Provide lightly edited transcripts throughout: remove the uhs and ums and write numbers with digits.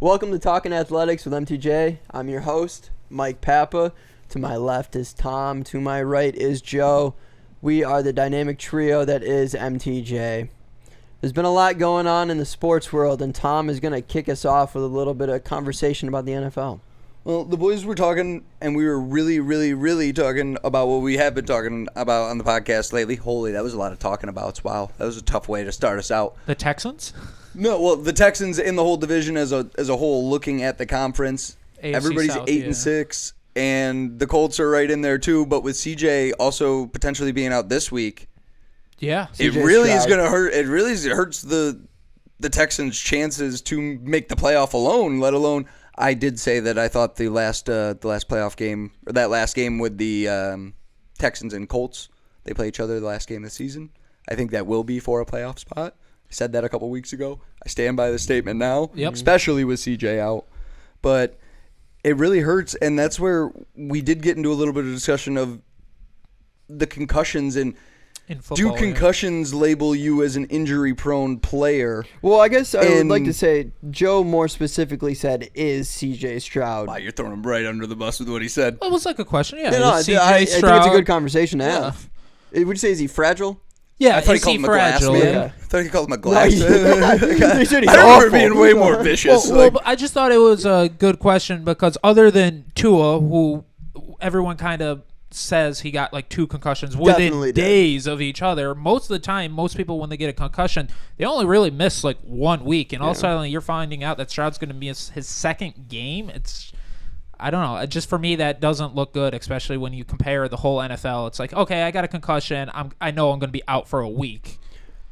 Welcome to Talkin Athletics with MTJ. I'm your host, Mike Papa. To my left is Tom. To my right is Joe. We are the dynamic trio that is MTJ. There's been a lot going on in the sports world, and Tom is going to kick us off with a little bit of conversation about the NFL. Well, the boys were talking, and we were really talking about what we have been talking about on the podcast lately. Holy, that was a lot of talking about. Wow, that was a tough way to start us out. The Texans? No, well, the Texans in the whole division as a whole, looking at the conference. AFC Everybody's South, 8-6, and the Colts are right in there too. But with CJ also potentially being out this week, yeah, it really is going to hurt. It really hurts the Texans' chances to make the playoff alone. Let alone, I did say that I thought the last playoff game, or that last game with the Texans and Colts, they play each other the last game of the season. I think that will be for a playoff spot. I said that a couple weeks ago. I stand by the statement now, especially with CJ out. But it really hurts, and that's where we did get into a little bit of discussion of the concussions and football, do concussions label you as an injury-prone player? Well, I guess I would like to say Joe more specifically said, is CJ Stroud. Wow, you're throwing him right under the bus with what he said. Well, it was like a question, yeah. I think it's a good conversation to have. Would you say, is he fragile? Yeah, I thought he called him a glass man. Yeah. I thought he called him a glass man. I remember being way more vicious. Well, but I just thought it was a good question because other than Tua, who everyone kind of says he got like 2 concussions within days of each other, most of the time, most people, when they get a concussion, they only really miss like 1 week. And all of a sudden, you're finding out that Stroud's going to be his second game. I don't know. Just for me, that doesn't look good, especially when you compare the whole NFL. It's like, okay, I got a concussion. I know I'm going to be out for a week.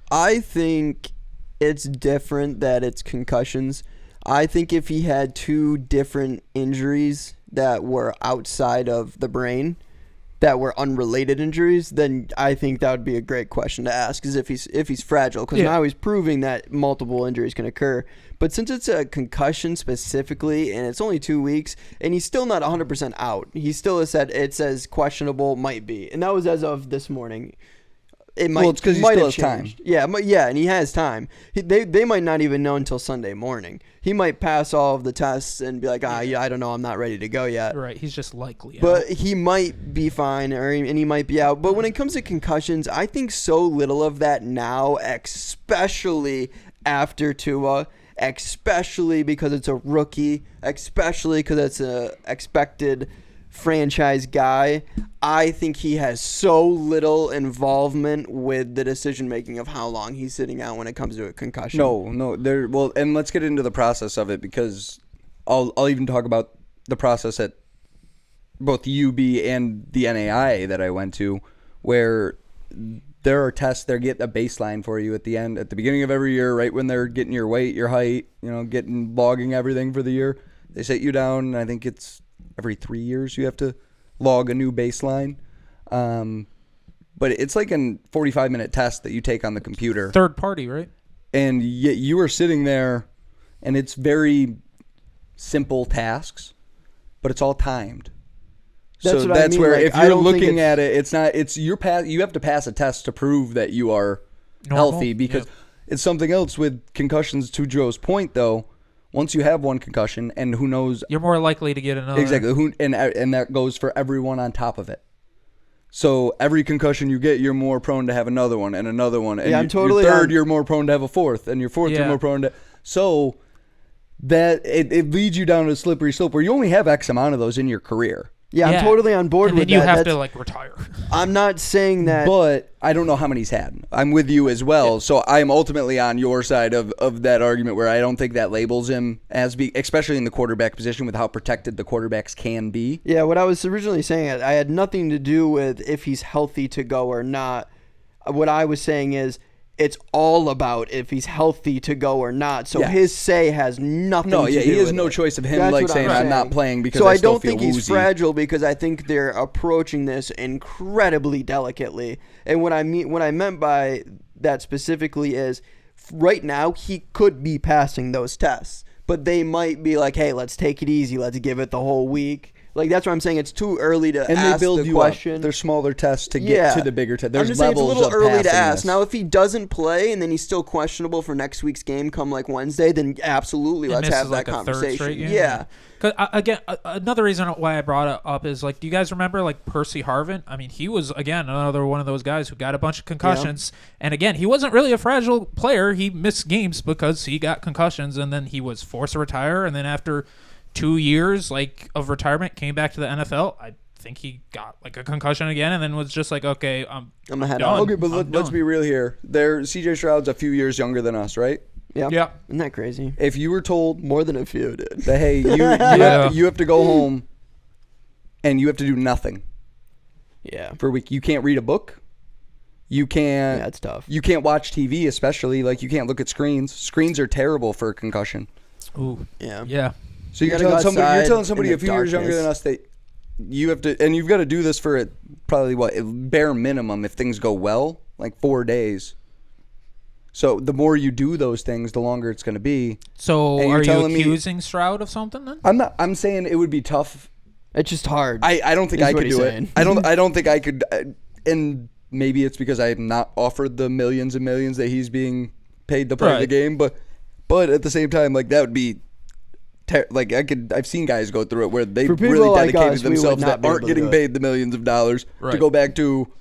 I think it's different that it's concussions. I think if he had 2 different injuries that were outside of the brain, that were unrelated injuries, then I think that would be a great question to ask, is if he's fragile, because now he's proving that multiple injuries can occur. But since it's a concussion specifically, and it's only 2 weeks, and he's still not 100% out, he still has said it says questionable, might be, and that was as of this morning. It might, it's because he still has time. Yeah, and he has time. They might not even know until Sunday morning. He might pass all of the tests and be like, I don't know, I'm not ready to go yet. Right, he's just likely out. But he might be fine, and he might be out. But when it comes to concussions, I think so little of that now, especially after Tua, especially because it's a rookie, especially because it's a expected franchise guy. I think he has so little involvement with the decision making of how long he's sitting out when it comes to a concussion. Well, and let's get into the process of it, because I'll even talk about the process at both UB and the NAIA that I went to, where there are tests. They get a baseline for you at the beginning of every year, right when they're getting your weight, your height, logging everything for the year. They set you down, and I think it's every 3 years you have to log a new baseline. But it's like a 45-minute test that you take on the computer. Third party, right? And you are sitting there, and it's very simple tasks, but it's all timed. That's where like, if you're looking at it, you have to pass a test to prove that you are healthy, because it's something else with concussions. To Joe's point, though, once you have one concussion, and who knows, you're more likely to get another. Exactly. And that goes for everyone on top of it. So every concussion you get, you're more prone to have another one and another one. And I'm totally your third, you're more prone to have a fourth, and your fourth, you're more prone to. So that it leads you down a slippery slope where you only have X amount of those in your career. Yeah, I'm totally on board with that. And then you have to retire. I'm not saying that. But I don't know how many he's had. I'm with you as well. Yeah. So I'm ultimately on your side of that argument, where I don't think that labels him as especially in the quarterback position, with how protected the quarterbacks can be. Yeah, what I was originally saying, I had nothing to do with if he's healthy to go or not. What I was saying is, it's all about if he's healthy to go or not. So his say has nothing to do with it. He has no choice of him saying I'm not playing because I still feel woozy. So I don't think he's fragile, because I think they're approaching this incredibly delicately. And what I meant by that specifically is, right now he could be passing those tests, but they might be like, hey, let's take it easy. Let's give it the whole week. Like, that's what I'm saying. It's too early to and ask they build the you question. up. They're smaller tests to get to the bigger test. There's I'm just saying levels it's a little of early to passing ask. this. Now, if he doesn't play and then he's still questionable for next week's game come like Wednesday, then absolutely let's have that conversation. Yeah. Cause again, another reason why I brought it up is like, do you guys remember like Percy Harvin? I mean, he was again another one of those guys who got a bunch of concussions, and again, he wasn't really a fragile player. He missed games because he got concussions, and then he was forced to retire. And then after 2 years like of retirement, came back to the NFL. I think he got like a concussion again, and then was just like, okay, I'm ahead. Okay, but let's be real here. CJ Stroud's a few years younger than us, right? Yeah. Isn't that crazy? If you were told more than a few, dude, that hey, you have to go home and you have to do nothing. Yeah. For a week, you can't read a book. You can't. Yeah, it's tough. You can't watch TV, especially like you can't look at screens. Screens are terrible for concussion. Ooh. Yeah. Yeah. So you're telling somebody a few years younger than us that you have to, and you've got to do this for probably bare minimum if things go well, like 4 days. So the more you do those things, the longer it's going to be. So are you accusing Stroud of something then? I'm not. I'm saying it would be tough. It's just hard. I don't think I could do it. I don't think I could. And maybe it's because I am not offered the millions and millions that he's being paid to play the game. But at the same time, like that would be. I've seen guys go through it where they really dedicated themselves that aren't getting paid the millions of dollars to go back to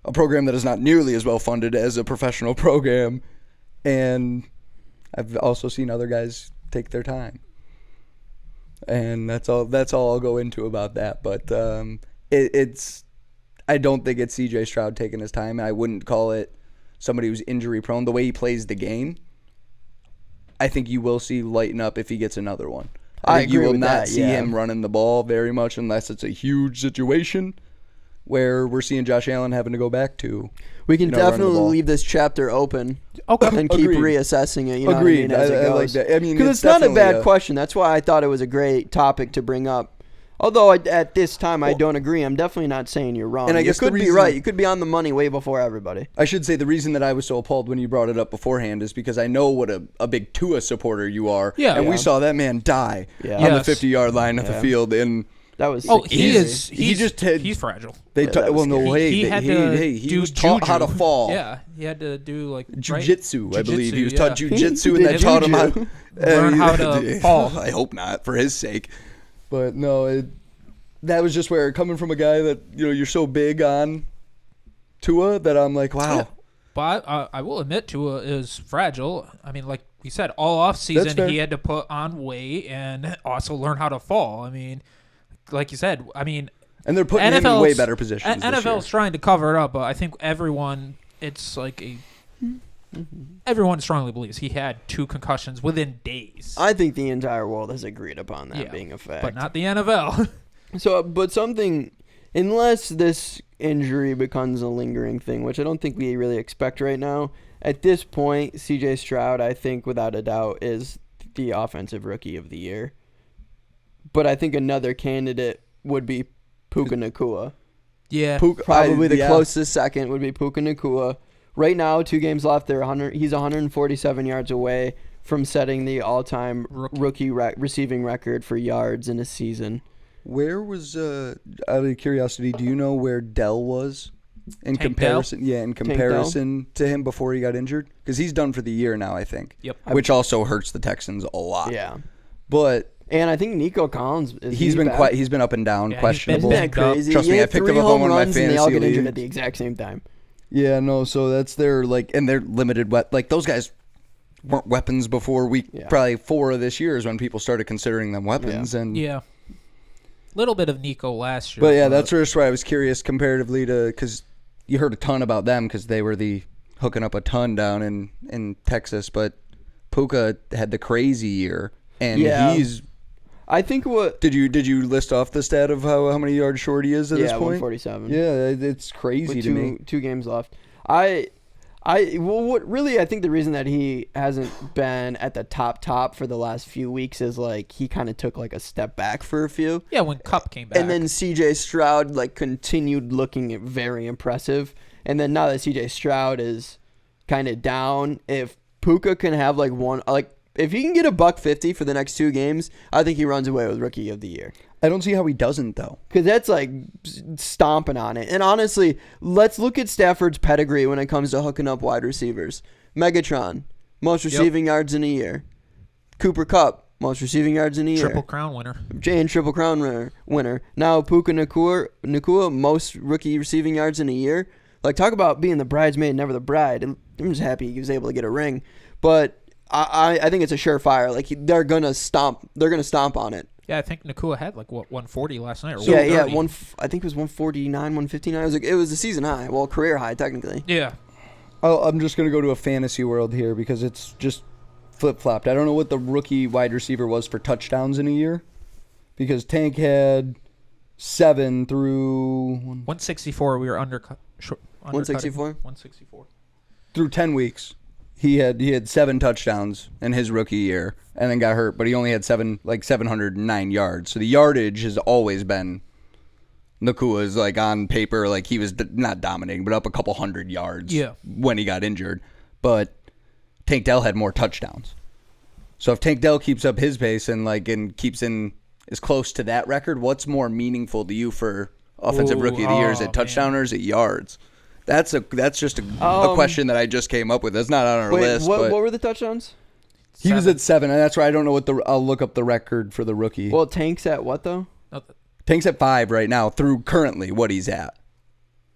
a program that is not nearly as well funded as a professional program. And I've also seen other guys take their time. And that's all I'll go into about that. But I don't think it's CJ Stroud taking his time. I wouldn't call it somebody who's injury prone. The way he plays the game, I think you will see lighten up if he gets another one. I think you will not see him running the ball very much unless it's a huge situation where we're seeing Josh Allen having to go back to. We can definitely leave this chapter open and keep reassessing it. You know Agreed. What I mean, as it goes. I like that. I mean, because it's not a bad question. That's why I thought it was a great topic to bring up. Although at this time I don't agree. I'm definitely not saying you're wrong. And I guess you could be right. You could be on the money way before everybody. I should say the reason that I was so appalled when you brought it up beforehand is because I know what a big Tua supporter you are. Yeah. And we saw that man die on the 50-yard line of the field. And that was he's fragile. He was taught how to fall. Yeah, he had to do like jiu-jitsu, I believe. He was taught jiu-jitsu and they taught him how to learn how to fall. I hope not, for his sake. But no, that was just where coming from a guy that you're so big on Tua that I'm like, wow. Yeah. But I will admit Tua is fragile. I mean, like we said, all off season he had to put on weight and also learn how to fall. I mean, like you said, and they're putting him in way better positions. NFL's trying to cover it up, but I think everyone strongly believes he had 2 concussions within days. I think the entire world has agreed upon that being a fact. But not the NFL. Unless this injury becomes a lingering thing, which I don't think we really expect right now, at this point, CJ Stroud, I think without a doubt, is the offensive rookie of the year. But I think another candidate would be Puka Nacua. Yeah. Probably the closest second would be Puka Nacua. Right now, 2 games left. He's 147 yards away from setting the all-time rookie receiving record for yards in a season. Where was, out of curiosity, do you know where Dell was in comparison? Dell? Yeah, in comparison to him before he got injured, because he's done for the year now, I think. Yep. Which also hurts the Texans a lot. Yeah, and I think Nico Collins he's been up and down, questionable. Isn't that crazy? Trust me, I picked him up on one of my fantasy leagues. They all get injured at the exact same time. Yeah, no, so that's their, and they're limited. Those guys weren't weapons before probably 4 of this year is when people started considering them weapons. Yeah. Little bit of Nico last year. But yeah, that's just why I was curious comparatively to, because you heard a ton about them because they were hooking up a ton down in Texas. But Puka had the crazy year, and he's. I think did you list off the stat of how many yards short he is at this point? 147. Yeah, it's crazy to me. 2 games left. I think the reason that he hasn't been at the top for the last few weeks is he kind of took a step back for a few. Yeah, when Kupp came back. And then CJ Stroud continued looking very impressive. And then now that CJ Stroud is kind of down, if Puka can have one if he can get $150 for the next 2 games, I think he runs away with Rookie of the Year. I don't see how he doesn't, though. Because that's like stomping on it. And honestly, let's look at Stafford's pedigree when it comes to hooking up wide receivers. Megatron, most receiving yards in a year. Cooper Kupp, most receiving yards in a year. Triple Crown winner. And Triple Crown winner. Now Puka Nacua, most rookie receiving yards in a year. Like, talk about being the bridesmaid, never the bride. I'm just happy he was able to get a ring. But I think it's a surefire. Like, they're gonna stomp on it. Yeah, I think Nacua had like 140 last night. Or Yeah. I think it was 149, 159. It was a season high. Well, career high technically. Yeah. I'm just gonna go to a fantasy world here because it's just flip-flopped. I don't know what the rookie wide receiver was for touchdowns in a year, because Tank had 7 through 164. We were under 164. 164 through 10 weeks. He had 7 touchdowns in his rookie year, and then got hurt. But he only had 709 yards. So the yardage has always been Nakua's, like, on paper, like he was not dominating, but up a couple hundred yards. Yeah. When he got injured, but Tank Dell had more touchdowns. So if Tank Dell keeps up his pace and keeps in as close to that record, what's more meaningful to you for offensive rookie of the year? Is it touchdown or is it yards? That's just a question that I just came up with. That's not on our list. What were the touchdowns? He was at 7, and that's why I don't know I'll look up the record for the rookie. Well, Tank's at what though? Tank's at 5 right now through currently what he's at.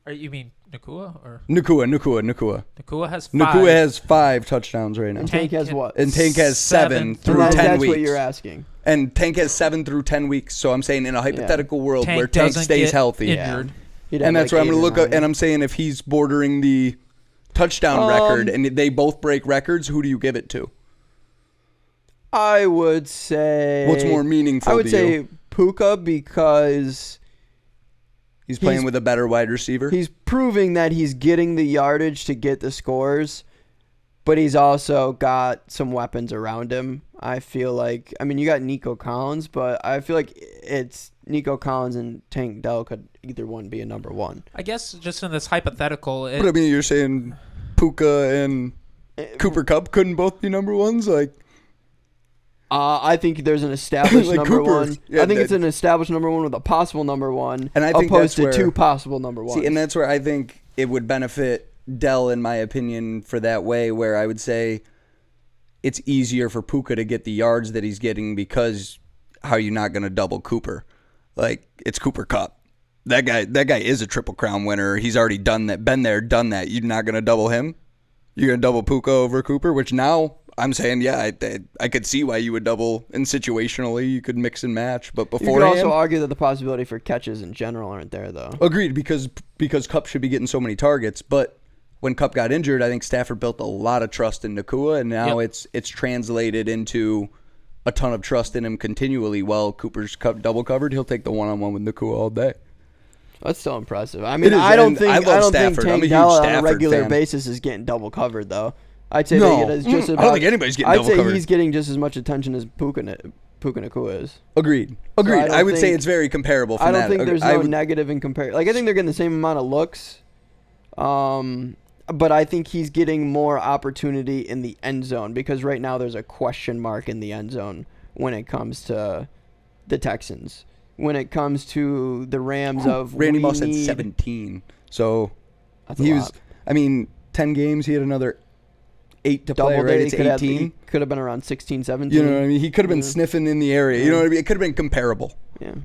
You mean Nacua or Nacua Nacua has 5. Nacua has 5 touchdowns right now. And Tank has what? And Tank has 7 through 10 that's weeks. What you're asking. And Tank has 7 through 10 weeks. So I'm saying in a hypothetical world Tank where Tank stays healthy, injured. and that's where I'm going to look up. And I'm saying if he's bordering the touchdown record and they both break records, who do you give it to? I would say. What's more meaningful? I would say Puka, because he's playing with a better wide receiver. He's proving that he's getting the yardage to get the scores, but he's also got some weapons around him. I feel like, I mean, you got Nico Collins, but I feel like it's Nico Collins and Tank Dell could either one be a number 1. I guess just in this hypothetical. But I mean, you're saying Puka and Cooper Kupp couldn't both be number 1s, like. I think there's an established like number Cooper, 1. yeah, I think it's an established number 1 with a possible number 1, and I think opposed to where, 2 possible number 1s. See, and that's where I think it would benefit Dell, in my opinion, for that way, where I would say it's easier for Puka to get the yards that he's getting, because how are you not going to double Cooper? Like, it's Cooper Kupp. That guy is a Triple Crown winner. He's already done that, been there, done that. You're not going to double him? You're going to double Puka over Cooper, which now I'm saying, yeah, I could see why you would double, and situationally you could mix and match. But beforehand, you could also argue that the possibility for catches in general aren't there, though. Agreed, because Kupp should be getting so many targets. But when Kupp got injured, I think Stafford built a lot of trust in Nacua, and now it's translated into a ton of trust in him continually. While Cooper's double covered, he'll take the one-on-one with Nacua all day. That's so impressive. I mean, I don't think Tank Dell on a regular basis is getting double covered, though. I'd say they get as just about. I don't think anybody's getting double covered. I'd say he's getting just as much attention as Puka Nacua is. Agreed. So I would say it's very comparable. From I don't that. think there's no negative in comparison. Like, I think they're getting the same amount of looks, but I think he's getting more opportunity in the end zone, because right now there's a question mark in the end zone when it comes to the Texans. When it comes to the Rams Randy Moss had 17, so he was. I mean, 10 games. He had another 8 to play. Right, it's 18. He could have been around 16, 17. You know what I mean? He could have been sniffing in the area. You know what I mean? It could have been comparable. Yeah.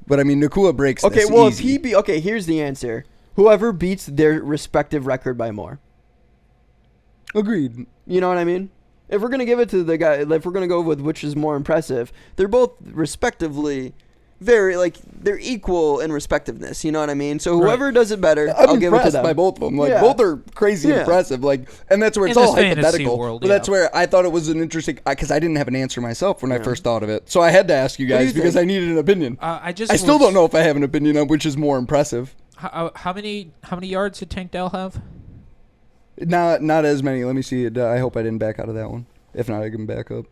But I mean, Nacua breaks. Okay, well, easy. Here's the answer. Whoever beats their respective record by more. Agreed. You know what I mean? If we're gonna give it to the guy, if we're gonna go with which is more impressive, they're both respectively very, like, they're equal in respectiveness. You know what I mean? So whoever does it better, I'll give it to them. by both of them. Like, both are crazy impressive. Like, and that's where it's all hypothetical. World, but that's where I thought it was an interesting, because I didn't have an answer myself when I first thought of it. So I had to ask you guys because I needed an opinion. I still don't know if I have an opinion on which is more impressive. How many yards did Tank Dell have? Not as many. Let me see. I hope I didn't back out of that one. If not, I can back up.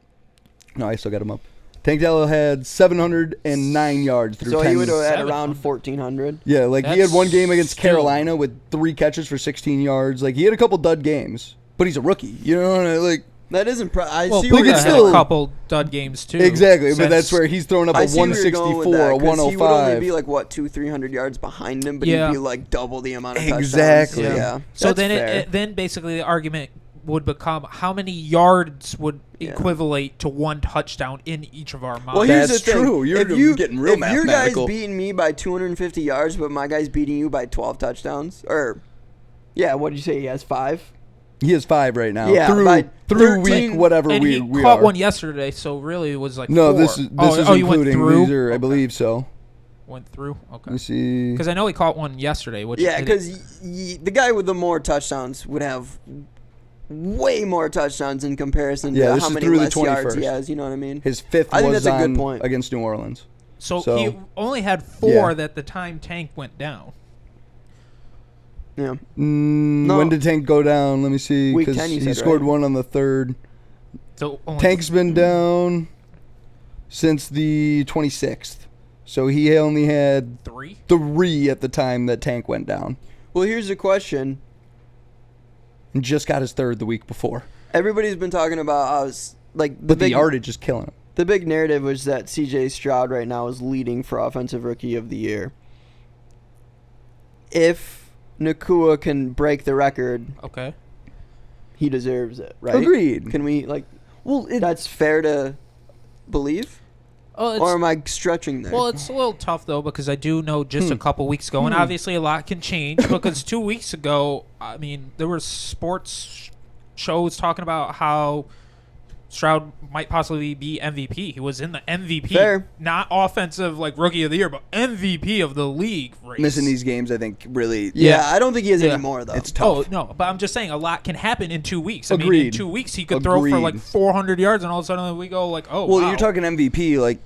No, I still got him up. Tank Dell had 709 yards through 10. So he would have had around 1,400. Yeah, like he had one game against Carolina with 3 catches for 16 yards. Like, he had a couple dud games, but he's a rookie. You know, like, That is impressive. I Well, see Puka where you're had still- a couple dud games too. Exactly, but that's where he's throwing up a I see where you're going with 164, that, a 'cause he would only 105. be like, 200-300 yards behind him, but Yeah. he'd be like double the amount of touchdowns. Exactly. Yeah. So That's then fair. then basically the argument would become how many yards would equivalent to one touchdown in each of our minds. Well, here's That's the thing. true. You're If getting real if your guy's mathematical. beating me by 250 yards, but my guy's beating you by 12 touchdowns, or what did you say? He has 5. He has 5 right now. Yeah, through by week 13 whatever and we he we caught are. one yesterday, so really it was like No, 4. this is you went including through. these are, I believe so. Went through. Let Okay. me see. Because I know he caught one yesterday. Which Yeah, because the guy with the more touchdowns would have way more touchdowns in comparison Yeah, to this how is many through the less yards 21st. he has. You know what I mean? His 5th I think was that's a good on point. against New Orleans. So So- he only had 4 that the time Tank went down. Yeah. When did Tank go down? Let me see. Week 'Cause 10 you he said, scored right? one on the 3rd. So only Tank's been down since the 26th. So he only had 3. 3 at the time that Tank went down. Well, here's the question. And just got his 3rd the week before. Everybody's been talking about But the yardage is killing him. The big narrative was that CJ Stroud right now is leading for Offensive Rookie of the Year. If Nakua can break the record, Okay. he deserves it, right? Agreed. Can we that's fair to believe? Oh, Or am I stretching there? well, it's a little tough though because I do know just a couple weeks ago, and obviously a lot can change. Because 2 weeks ago, I mean, there were sports shows talking about how Stroud might possibly be MVP. He was in the MVP, Fair. not offensive Rookie of the Year, but MVP of the league race. Missing these games, I think, really. yeah, I don't think he has Yeah. any more, though. It's tough. Oh no, but I'm just saying a lot can happen in 2 weeks. I mean, in Agreed. 2 weeks he could throw for Agreed. 400 yards, and all of a sudden we go oh Well, wow. you're talking MVP,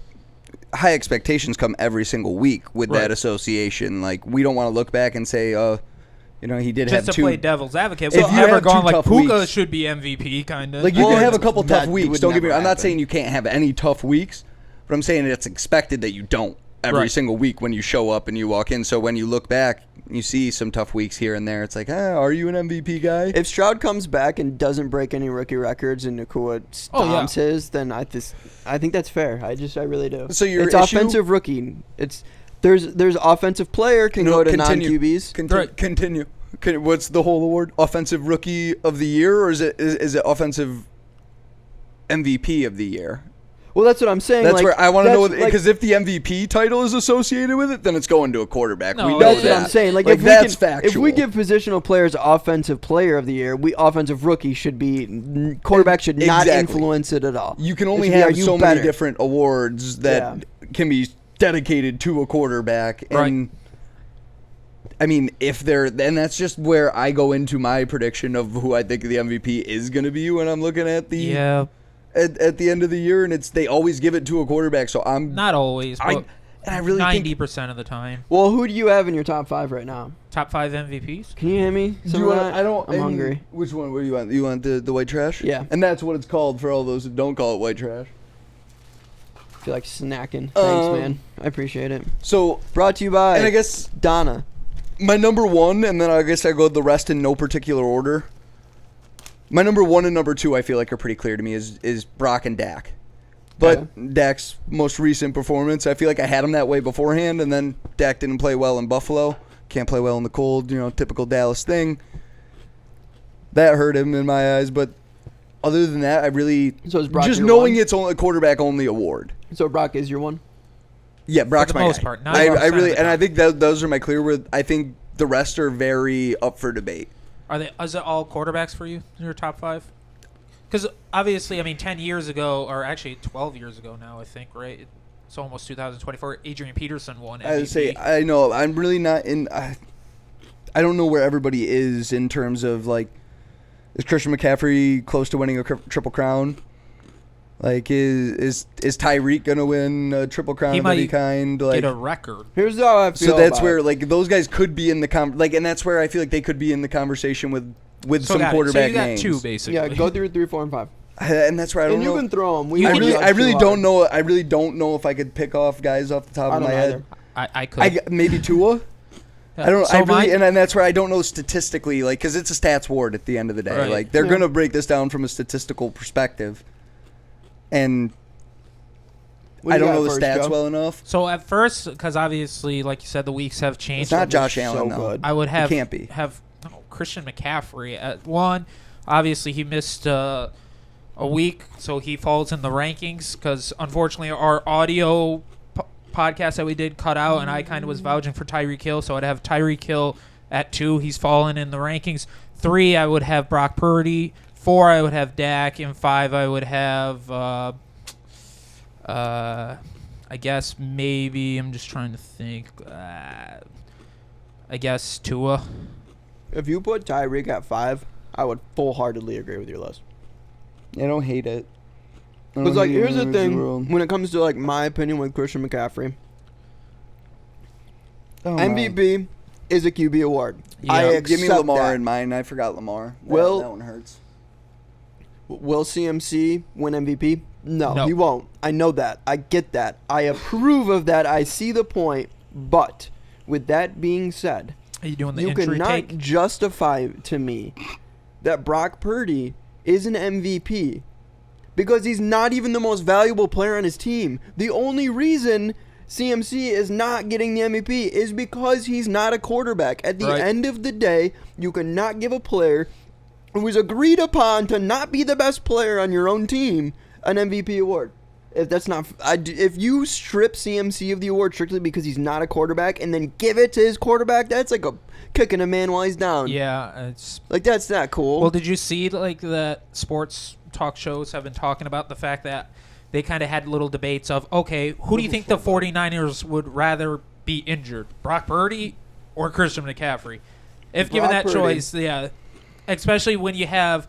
high expectations come every single week with Right. that association. We don't want to look back and say, he did just have to 2. play devil's advocate. If We've you never have gone 2 tough Puka weeks- should be MVP kind of. You can have a couple that tough weeks. would Don't get me. never I'm not happen. saying you can't have any tough weeks, but I'm saying it's expected that you don't every Right. single week when you show up and you walk in. So when you look back, you see some tough weeks here and there. It's are you an MVP guy? If Stroud comes back and doesn't break any rookie records and Nakua stomps his, then I think that's fair. I really do. So your it's issue- offensive rookie. There's offensive player can go to continue. non-QBs. Right. Continue. What's the whole award? Offensive Rookie of the Year, or is it Offensive MVP of the Year? Well, that's what I'm saying. That's where I want to know, that's because if the MVP title is associated with it, then it's going to a quarterback. No, we know That's that. what I'm saying. that's factual. If we give positional players Offensive Player of the Year, offensive rookie should be quarterback should not Exactly. influence it at all. You can only It should be, have are you so better? many different awards that can be dedicated to a quarterback, and I mean, then that's just where I go into my prediction of who I think the MVP is going to be when I'm looking at the at the end of the year, and they always give it to a quarterback. So I'm not always, but I really 90% of the time. Well, who do you have in your top 5 right now? Top 5 MVPs. Can you hear me? Do you want? I don't. I'm hungry. Which one? What do you want? You want the white trash? Yeah. And that's what it's called for all those who don't call it white trash. I feel like snacking. Thanks, man. I appreciate it. So Brought to you by and I guess Donna. my number 1, and then I guess I go the rest in no particular order. My number 1 and number 2, I feel like are pretty clear to me, is Brock and Dak. But Dak's most recent performance, I feel like I had him that way beforehand, and then Dak didn't play well in Buffalo. Can't play well in the cold, typical Dallas thing. That hurt him in my eyes, but other than that, I really So is Brock just your knowing one? it's only a quarterback only award. So Brock is your one? Yeah, Brock's the my most guy. part, 90% I of really, the and I time. think those are my clear. With I think the rest are very up for debate. Is it all quarterbacks for you in your top 5? Because obviously, I mean, 10 years ago, or actually 12 years ago now, I think, right? It's almost 2024. Adrian Peterson won MVP. I would say I know I'm really not in. I don't know where everybody is in terms of is Christian McCaffrey close to winning a triple crown? Is Tyreek gonna win a triple crown He of might any kind? get a record. Here's how I feel So that's about where it. those guys could be in the and that's where I feel like they could be in the conversation with So some got it. quarterback So you got names. 2, basically. Yeah, go through 3, 4, and 5. And that's where I don't And know. you can throw them. You I can really, judge I really too don't hard. know. I really don't know if I could pick off guys off the top I of don't my either. head. I could. Maybe Tua. I don't. So I really, mine- and that's where I don't know statistically, like, because it's a stats ward at the end of the day. Right. Like, they're Yeah. gonna break this down from a statistical perspective, and What do I you don't got know the first, stats Joe? well enough. So at first, because obviously, like you said, the weeks have changed. It's not Josh so Allen, though. good. I would have It can't be. have Christian McCaffrey at 1. Obviously, he missed a week, so he falls in the rankings because unfortunately our audio podcast that we did cut out, and I kind of was vouching for Tyreek Hill, so I'd have Tyreek Hill at 2. He's fallen in the rankings. 3, I would have Brock Purdy. 4, I would have Dak, and 5, I would have. I guess maybe I'm just trying to think. I guess Tua. If you put Tyreek at 5, I would full-heartedly agree with your list. I don't hate it. Because, like, here's the thing. When it comes to, like, my opinion with Christian McCaffrey, MVP is a QB award. Yeah. I accept Give me Lamar that. in mine. I forgot Lamar. That one hurts. Will CMC win MVP? No, No. he won't. I know that. I get that. I approve of that. I see the point. But with that being said, Are you doing the you injury cannot take? justify to me that Brock Purdy is an MVP because he's not even the most valuable player on his team. The only reason CMC is not getting the MVP is because he's not a quarterback. At the Right. end of the day, you cannot give a player who is agreed upon to not be the best player on your own team an MVP award. If that's not, if you strip CMC of the award strictly because he's not a quarterback and then give it to his quarterback, that's like a kicking a man while he's down. Yeah, it's. Like, that's not cool. Well, did you see like that sports talk shows have been talking about the fact that they kind of had little debates of, okay, who do you think the 49ers would rather be injured, Brock Purdy or Christian McCaffrey? If given Brock that Purdy. choice, yeah, especially when you have,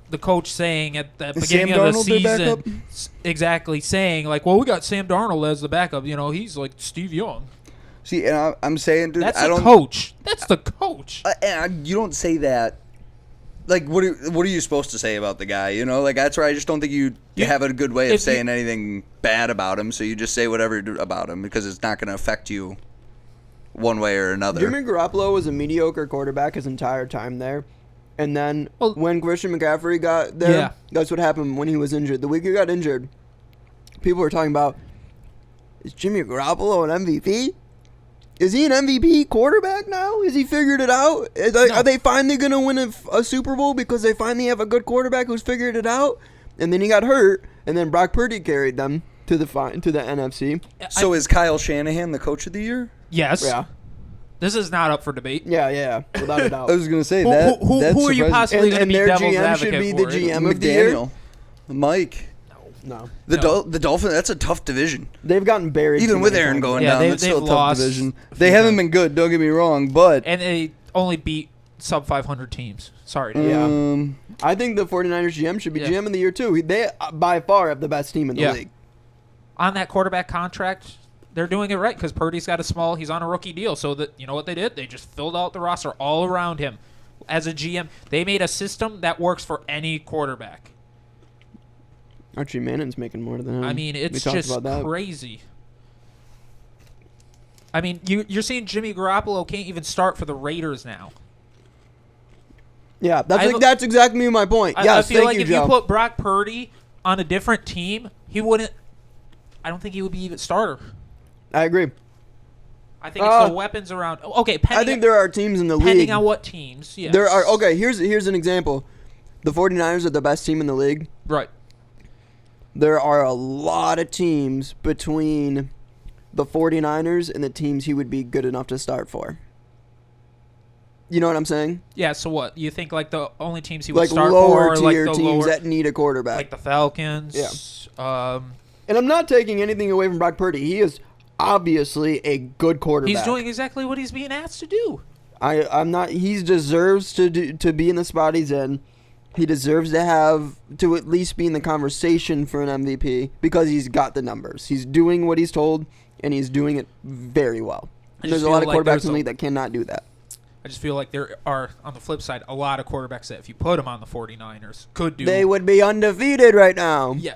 the coach saying at the Is beginning Sam of the Darnold their backup? season, exactly saying like, well, we got Sam Darnold as the backup. He's like Steve Young. See, and I'm saying, dude, That's I the don't. coach. That's the coach. And you don't say that. Like, what are you supposed to say about the guy? Like, that's where I just don't think you have a good way of saying anything bad about him. So you just say whatever about him because it's not going to affect you one way or another. Jimmy Garoppolo was a mediocre quarterback his entire time there. And then when Christian McCaffrey got there, that's what happened when he was injured. The week he got injured, people were talking about, is Jimmy Garoppolo an MVP? Is he an MVP quarterback now? Has he figured it out? Are they finally going to win a Super Bowl because they finally have a good quarterback who's figured it out? And then he got hurt, and then Brock Purdy carried them to the NFC. So is Kyle Shanahan the coach of the year? Yes. Yeah. This is not up for debate. Yeah, without a doubt. I was going to say Who are you possibly going to and be their devil's GM advocate should be for? the GM of the year. McDaniel, Mike. No. The Dolphins, that's a tough division. They've gotten buried. Even too with many Aaron times. going Yeah, down, it's still a they've tough lost division. a They few haven't times. been good, don't get me wrong, but And they only beat sub 500 teams. Sorry. Yeah. I think the 49ers GM should be GM of the year, too. They, by far, have the best team in the league. On that quarterback contract, they're doing it right because Purdy's got he's on a rookie deal. So that you know what they did? They just filled out the roster all around him. As a GM, they made a system that works for any quarterback. Archie Mannon's making more than him. I mean, We it's talked just about that. crazy. I mean, you're seeing Jimmy Garoppolo can't even start for the Raiders now. Yeah, that's exactly my point. I Yes, feel thank like you, if Joe. you put Brock Purdy on a different team, he wouldn't. I don't think he would be even starter. I agree. I think it's the weapons around. Okay, I think there are teams in the league. depending on what teams. Yes. There are. Okay, here's an example. The 49ers are the best team in the league. Right. There are a lot of teams between the 49ers and the teams he would be good enough to start for. You know what I'm saying? Yeah, so what? You think like the only teams he would Like start lower for are like tier the teams lower, that need a quarterback. like the Falcons? Yeah. And I'm not taking anything away from Brock Purdy. He is obviously a good quarterback. He's doing exactly what he's being asked to do. I'm not. He deserves to be in the spot he's in. He deserves to at least be in the conversation for an MVP because he's got the numbers. He's doing what he's told, and he's doing it very well. I There's just a lot of feel like quarterbacks there's in the a- league that cannot do that. I just feel like there are, on the flip side, a lot of quarterbacks that if you put them on the 49ers could do. They would be undefeated right now. Yeah.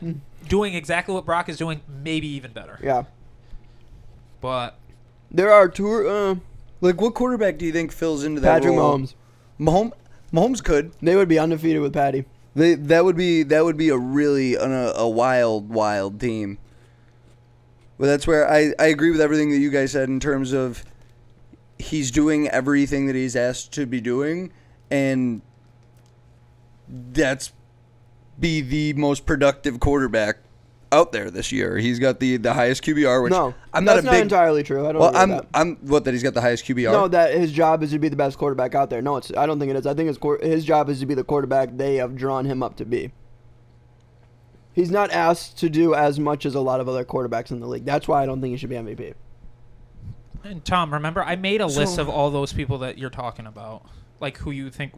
Doing exactly what Brock is doing, maybe even better. Yeah. But There are two. Like, what quarterback do you think fills into that Patrick role? Mahomes. Mahomes could. They would be undefeated with Patty. That would be a really a wild team. But that's where I agree with everything that you guys said in terms of he's doing everything that he's asked to be doing, and that's be the most productive quarterback out there this year. He's got the highest QBR, which that's not entirely true. I don't know that he's got the highest QBR. No, that his job is to be the best quarterback out there. No, I don't think it is. I think his job is to be the quarterback they have drawn him up to be. He's not asked to do as much as a lot of other quarterbacks in the league. That's why I don't think he should be MVP. And Tom, remember, I made a list of all those people that you're talking about. Like who you think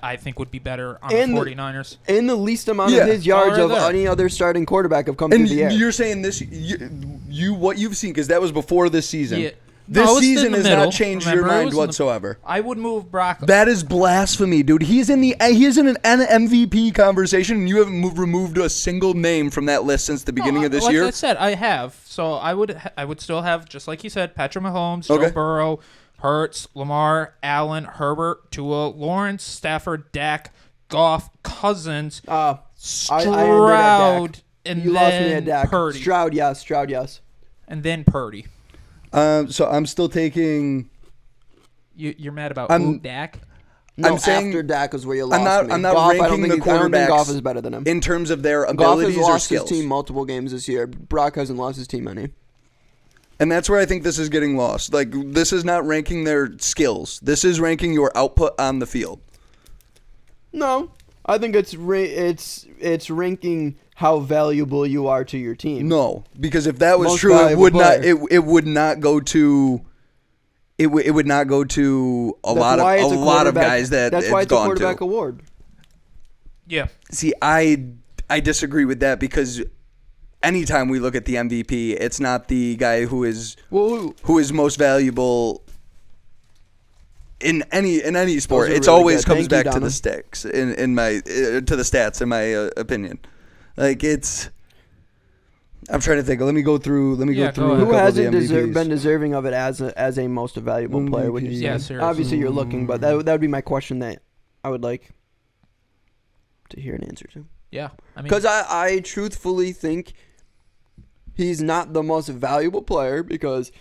I think would be better on the 49ers. And the least amount of his yards of any other starting quarterback have come through the air. And you're saying this, what you've seen, because that was before this season. Yeah. This season has not changed your mind whatsoever. I would move Brock. That is blasphemy, dude. He's in an MVP conversation, and you haven't removed a single name from that list since the beginning of this year. Like I said, I have. So I would still have, just like you said, Patrick Mahomes, Joe Burrow, Hurts, Lamar, Allen, Herbert, Tua, Lawrence, Stafford, Dak, Goff, Cousins, Stroud, and you then lost me at Dak. Purdy. Stroud, yes. And then Purdy. So I'm still taking. You're mad about Dak? No, I'm saying after Dak is where you lost me. I'm not Goff, ranking the quarterbacks. I don't think Goff is better than him. In terms of their abilities or skills. Goff has lost his team multiple games this year. Brock hasn't lost his team any. And that's where I think this is getting lost. Like, this is not ranking their skills. This is ranking your output on the field. No, I think it's ranking how valuable you are to your team. No, because if that was true, it would not go to a lot of guys that that's why it's a quarterback to. Award. Yeah. See, I disagree with that because anytime we look at the MVP, it's not the guy who is most valuable in any sport. It always comes back to the sticks to the stats in my opinion. Like it's. I'm trying to think. Let me go through. Who hasn't been deserving of it as a most valuable player? Would you say? Obviously, you're looking, but that would be my question that I would like to hear an answer to. Yeah, because I truthfully think he's not the most valuable player because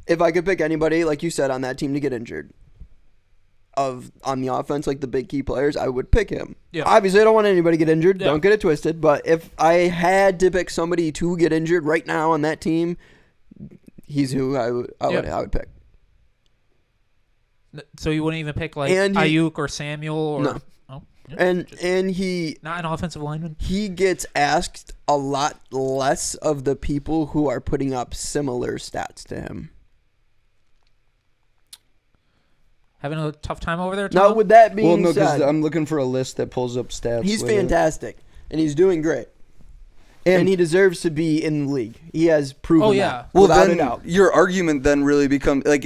if I could pick anybody, like you said, on that team to get injured, on the offense, like the big key players, I would pick him. Yeah. Obviously, I don't want anybody to get injured. Yeah. Don't get it twisted. But if I had to pick somebody to get injured right now on that team, he's who I would pick. So you wouldn't even pick like Ayuk or Samuel or no. Oh, yeah, and he not an offensive lineman. He gets asked a lot less of the people who are putting up similar stats to him. Having a tough time over there, Tom? Now, with that being said, because I'm looking for a list that pulls up stats. He's fantastic, and he's doing great. And he deserves to be in the league. He has proven that. Well, without a doubt. Your argument then really becomes like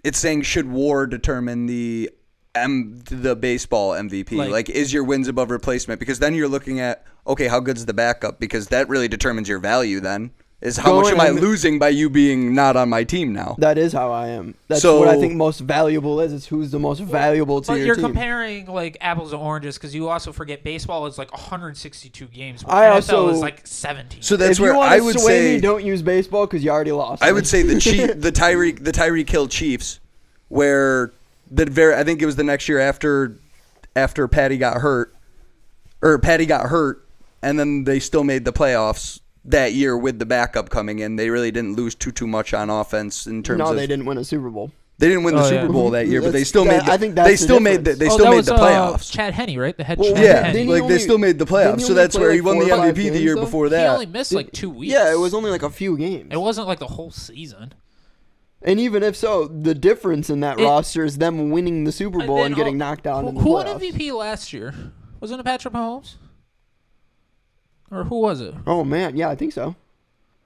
it's saying should WAR determine the baseball MVP? Like, is your wins above replacement? Because then you're looking at, okay, how good's the backup? Because that really determines your value then. Is how much am I losing by you being not on my team now? That is how I am. That's what I think most valuable is. It's who's the most valuable to your team. But you're comparing like apples and oranges because you also forget baseball is like 162 games. But NFL is like 17. So that's where I would say don't use baseball because you already lost. I would say the Tyreek Hill Chiefs, where I think it was the next year after Patty got hurt, and then they still made the playoffs. That year with the backup coming in, they really didn't lose too much on offense in terms of. No, they didn't win a Super Bowl. They didn't win the Super Bowl that year, but they still made. I think they still made the playoffs. Chad Henne, right? The head. Henne. Like they still made the playoffs, so that's where he won the MVP the year before that. He only missed like 2 weeks. Yeah, it was only like a few games. It wasn't like the whole season. And even if so, the difference in that roster is them winning the Super Bowl and getting knocked out in the playoffs. Who won MVP last year? Wasn't it Patrick Mahomes? Or who was it? Oh man, yeah, I think so.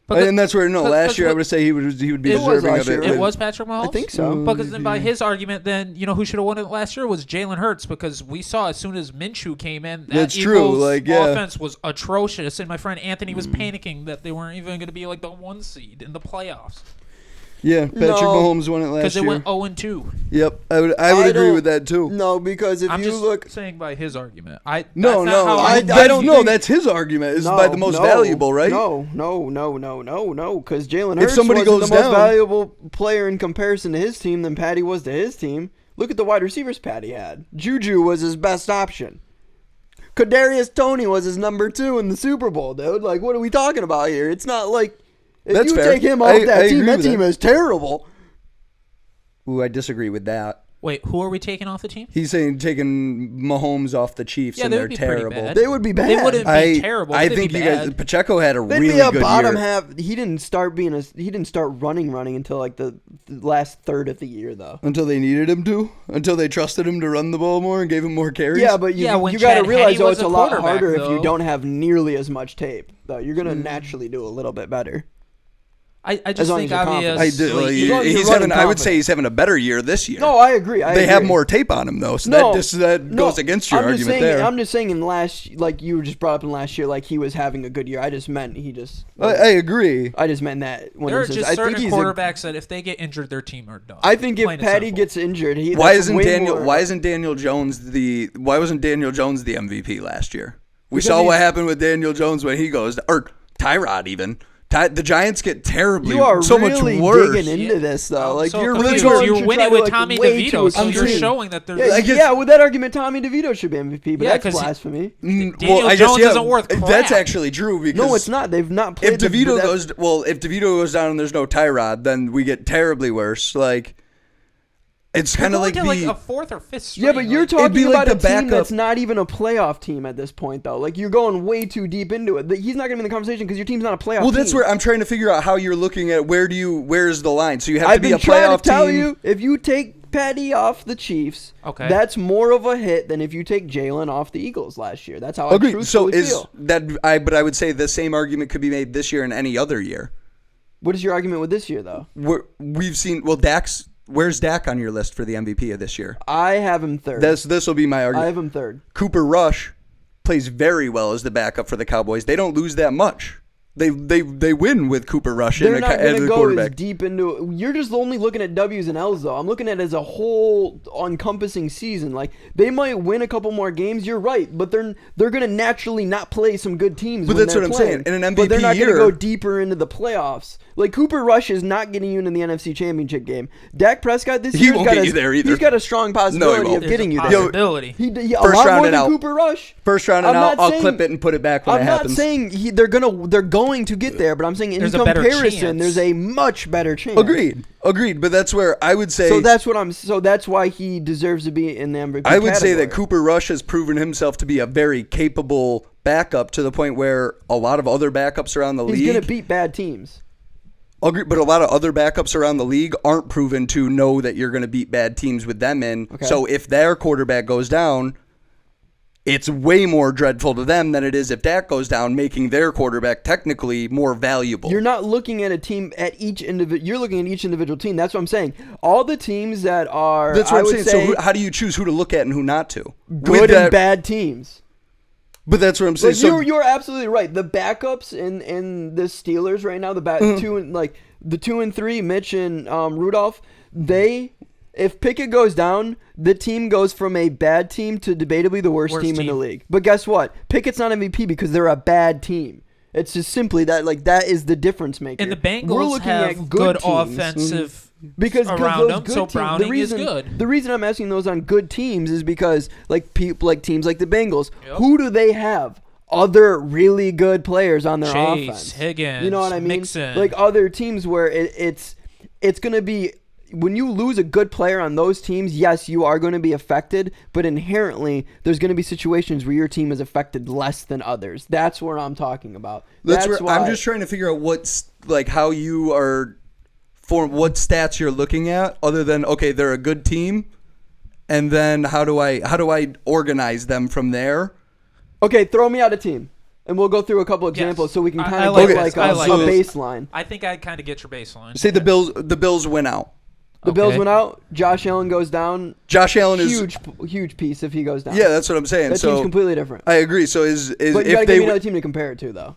And that's where last year I would say he would be deserving of it. It was Patrick Mahomes. I think so. Because then by his argument, then who should have won it last year was Jalen Hurts, because we saw as soon as Minshew came in, that Eagles offense was atrocious, and my friend Anthony was panicking that they weren't even going to be like the 1 seed in the playoffs. Yeah, Patrick Mahomes won it last year. Because they went 0-2. Yep, I would agree with that too. No, because if I'm you just look, saying by his argument. I don't know. That's his argument. Is by the most valuable, right? No. Because Jalen Hurts somebody wasn't goes the most down, valuable player in comparison to his team than Patty was to his team. Look at the wide receivers Patty had. Juju was his best option. Kadarius Toney was his number 2 in the Super Bowl, dude. Like, what are we talking about here? It's not like if you take him off that team is terrible. Ooh, I disagree with that. Wait, who are we taking off the team? He's saying taking Mahomes off the Chiefs, and they're terrible. They would be bad. They wouldn't be terrible. I think you guys. Pacheco had a really good year. They'd be a bottom year. half. He didn't start running until like the last third of the year, though. Until they needed him to. Until they trusted him to run the ball more and gave him more carries. Yeah, but you got to realize it's a lot harder if you don't have nearly as much tape. Though you're gonna naturally do a little bit better. I just think obviously I would say he's having a better year this year. No, I agree. They have more tape on him though, so that goes against your argument there. I'm just saying like you just brought up in last year, like he was having a good year. I just meant he just. I agree. I just meant that. There are just certain quarterbacks that if they get injured, their team are done. I think if Patty gets injured, why wasn't Daniel Jones the MVP last year? We saw what happened with Daniel Jones when he goes, or Tyrod even. The Giants get terribly so much worse. Digging into this though. Like you're winning with Tommy DeVito, so you're showing that there's. With that argument, Tommy DeVito should be MVP, but that's blasphemy. Daniel Jones isn't worth crap. That's actually true because no, it's not. They've not played. If DeVito goes down and there's no Tyrod, then we get terribly worse. Like. It's kind of like a fourth or fifth string. Yeah, but you're talking about a team that's not even a playoff team at this point, though. Like, you're going way too deep into it. He's not going to be in the conversation because your team's not a playoff team. Well, that's where I'm trying to figure out how you're looking at where's the line. So you have to be a playoff team. I've been trying to tell you, if you take Patty off the Chiefs, that's more of a hit than if you take Jalen off the Eagles last year. That's how I truthfully feel. But I would say the same argument could be made this year and any other year. What is your argument with this year, though? We've seen, Dak's. Where's Dak on your list for the MVP of this year? I have him third. This will be my argument. I have him third. Cooper Rush plays very well as the backup for the Cowboys. They don't lose that much. They win with Cooper Rush as the quarterback. They're not going to go as deep into it. You're just only looking at W's and L's, though. I'm looking at it as a whole encompassing season. Like, they might win a couple more games. You're right, but they're going to naturally not play some good teams. But that's what I'm saying. In an MVP but they're not year, going to go deeper into the playoffs. Like, Cooper Rush is not getting you into the NFC Championship game. Dak Prescott this year he's got a strong possibility of getting you there. First round and out. Cooper Rush. First round and out. I'll clip it and put it back when it happens. I'm not saying they're going to get there, but I'm saying in comparison, there's a much better chance. Agreed. But that's where I would say. So that's why he deserves to be in the MVP I would say that Cooper Rush has proven himself to be a very capable backup to the point where a lot of other backups around the league. He's going to beat bad teams. Agreed, but a lot of other backups around the league aren't proven to know that you're going to beat bad teams with them in. Okay. So if their quarterback goes down, it's way more dreadful to them than it is if Dak goes down, making their quarterback technically more valuable. You're not looking at a team at each individual. You're looking at each individual team. That's what I'm saying. All the teams that are. That's what I'm saying. So how do you choose who to look at and who not to? Good and bad teams. But that's what I'm saying. Like you're absolutely right. The backups in the Steelers right now, the 2 and 3, Mitch and Rudolph, if Pickett goes down, the team goes from a bad team to debatably the worst team in the league. But guess what? Pickett's not MVP because they're a bad team. It's just simply that that is the difference maker. And the Bengals have good offensive. Because around them, so Browning is good. The reason I'm asking those on good teams is because teams like the Bengals, who do they have? Other really good players on their offense. Higgins, you know what I mean? Mixon. Like other teams where it's going to be when you lose a good player on those teams, yes, you are going to be affected, but inherently there's going to be situations where your team is affected less than others. That's where I'm talking about. That's where I'm just trying to figure out how you are. For what stats you're looking at, other than they're a good team, and then how do I organize them from there? Okay, throw me out a team. And we'll go through a couple examples so we can kind of like get this. like a baseline. I think I kind of get your baseline. Say the Bills win out. The Bills went out. Josh Allen goes down. Josh Allen is huge piece if he goes down. Yeah, that's what I'm saying. That team's completely different. I agree. So is but you gotta give me another team to compare it to, though.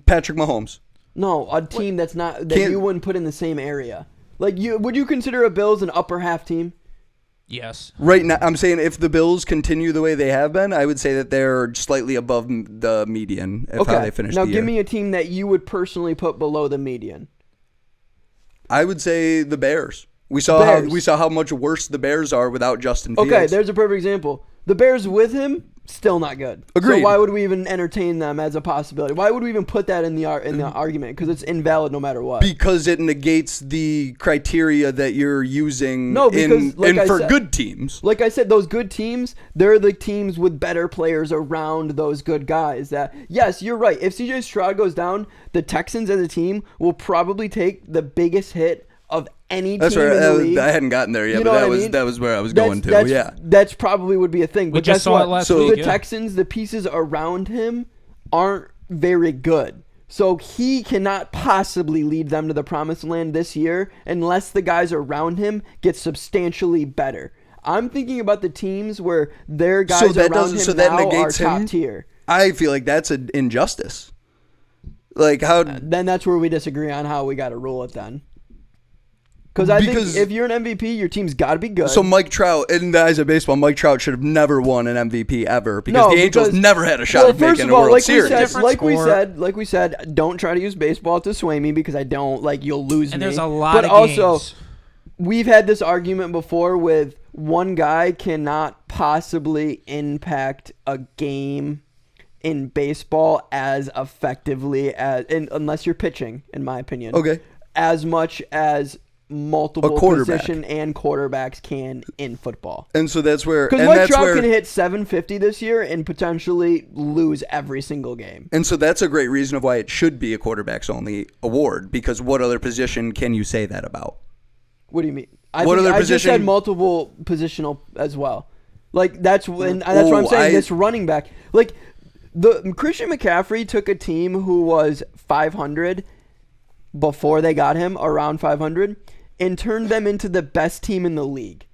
Patrick Mahomes. No, a team that's not that you wouldn't put in the same area. Like would you consider a Bills an upper half team? Yes. Right now, I'm saying if the Bills continue the way they have been, I would say that they're slightly above the median of how they finished the year. Now, give me a team that you would personally put below the median. I would say the Bears. We saw how much worse the Bears are without Justin Fields. Okay, there's a perfect example. The Bears with him, still not good. Agreed. So why would we even entertain them as a possibility? Why would we even put that in the argument? Because it's invalid no matter what. Because it negates the criteria that you're using for good teams. Like I said, those good teams, they're the teams with better players around those good guys. Yes, you're right. If CJ Stroud goes down, the Texans as a team will probably take the biggest hit of any team in the league. I hadn't gotten there yet, but that was where I was going to. That's probably would be a thing. We just saw it last week. The Texans, the pieces around him aren't very good. So he cannot possibly lead them to the promised land this year unless the guys around him get substantially better. I'm thinking about the teams where their guys around him now are top tier. I feel like that's an injustice. Like how? Then that's where we disagree on how we got to rule it then. Because I think if you're an MVP, your team's got to be good. So Mike Trout, in the eyes of baseball, Mike Trout should have never won an MVP ever because the Angels never had a shot at making a World Series. Like we said, don't try to use baseball to sway me because I don't. Like you'll lose me. And there's a lot of games. But also, we've had this argument before with one guy cannot possibly impact a game in baseball as effectively unless you're pitching, in my opinion. Okay. As much as multiple position and quarterbacks can in football. And so that's where... Because Mike Trout can hit 750 this year and potentially lose every single game. And so that's a great reason of why it should be a quarterbacks only award, because what other position can you say that about? What do you mean? I just said multiple positional as well. Like that's what I'm saying. This running back, like the Christian McCaffrey took a team who was 500 before they got him, around 500, and turned them into the best team in the league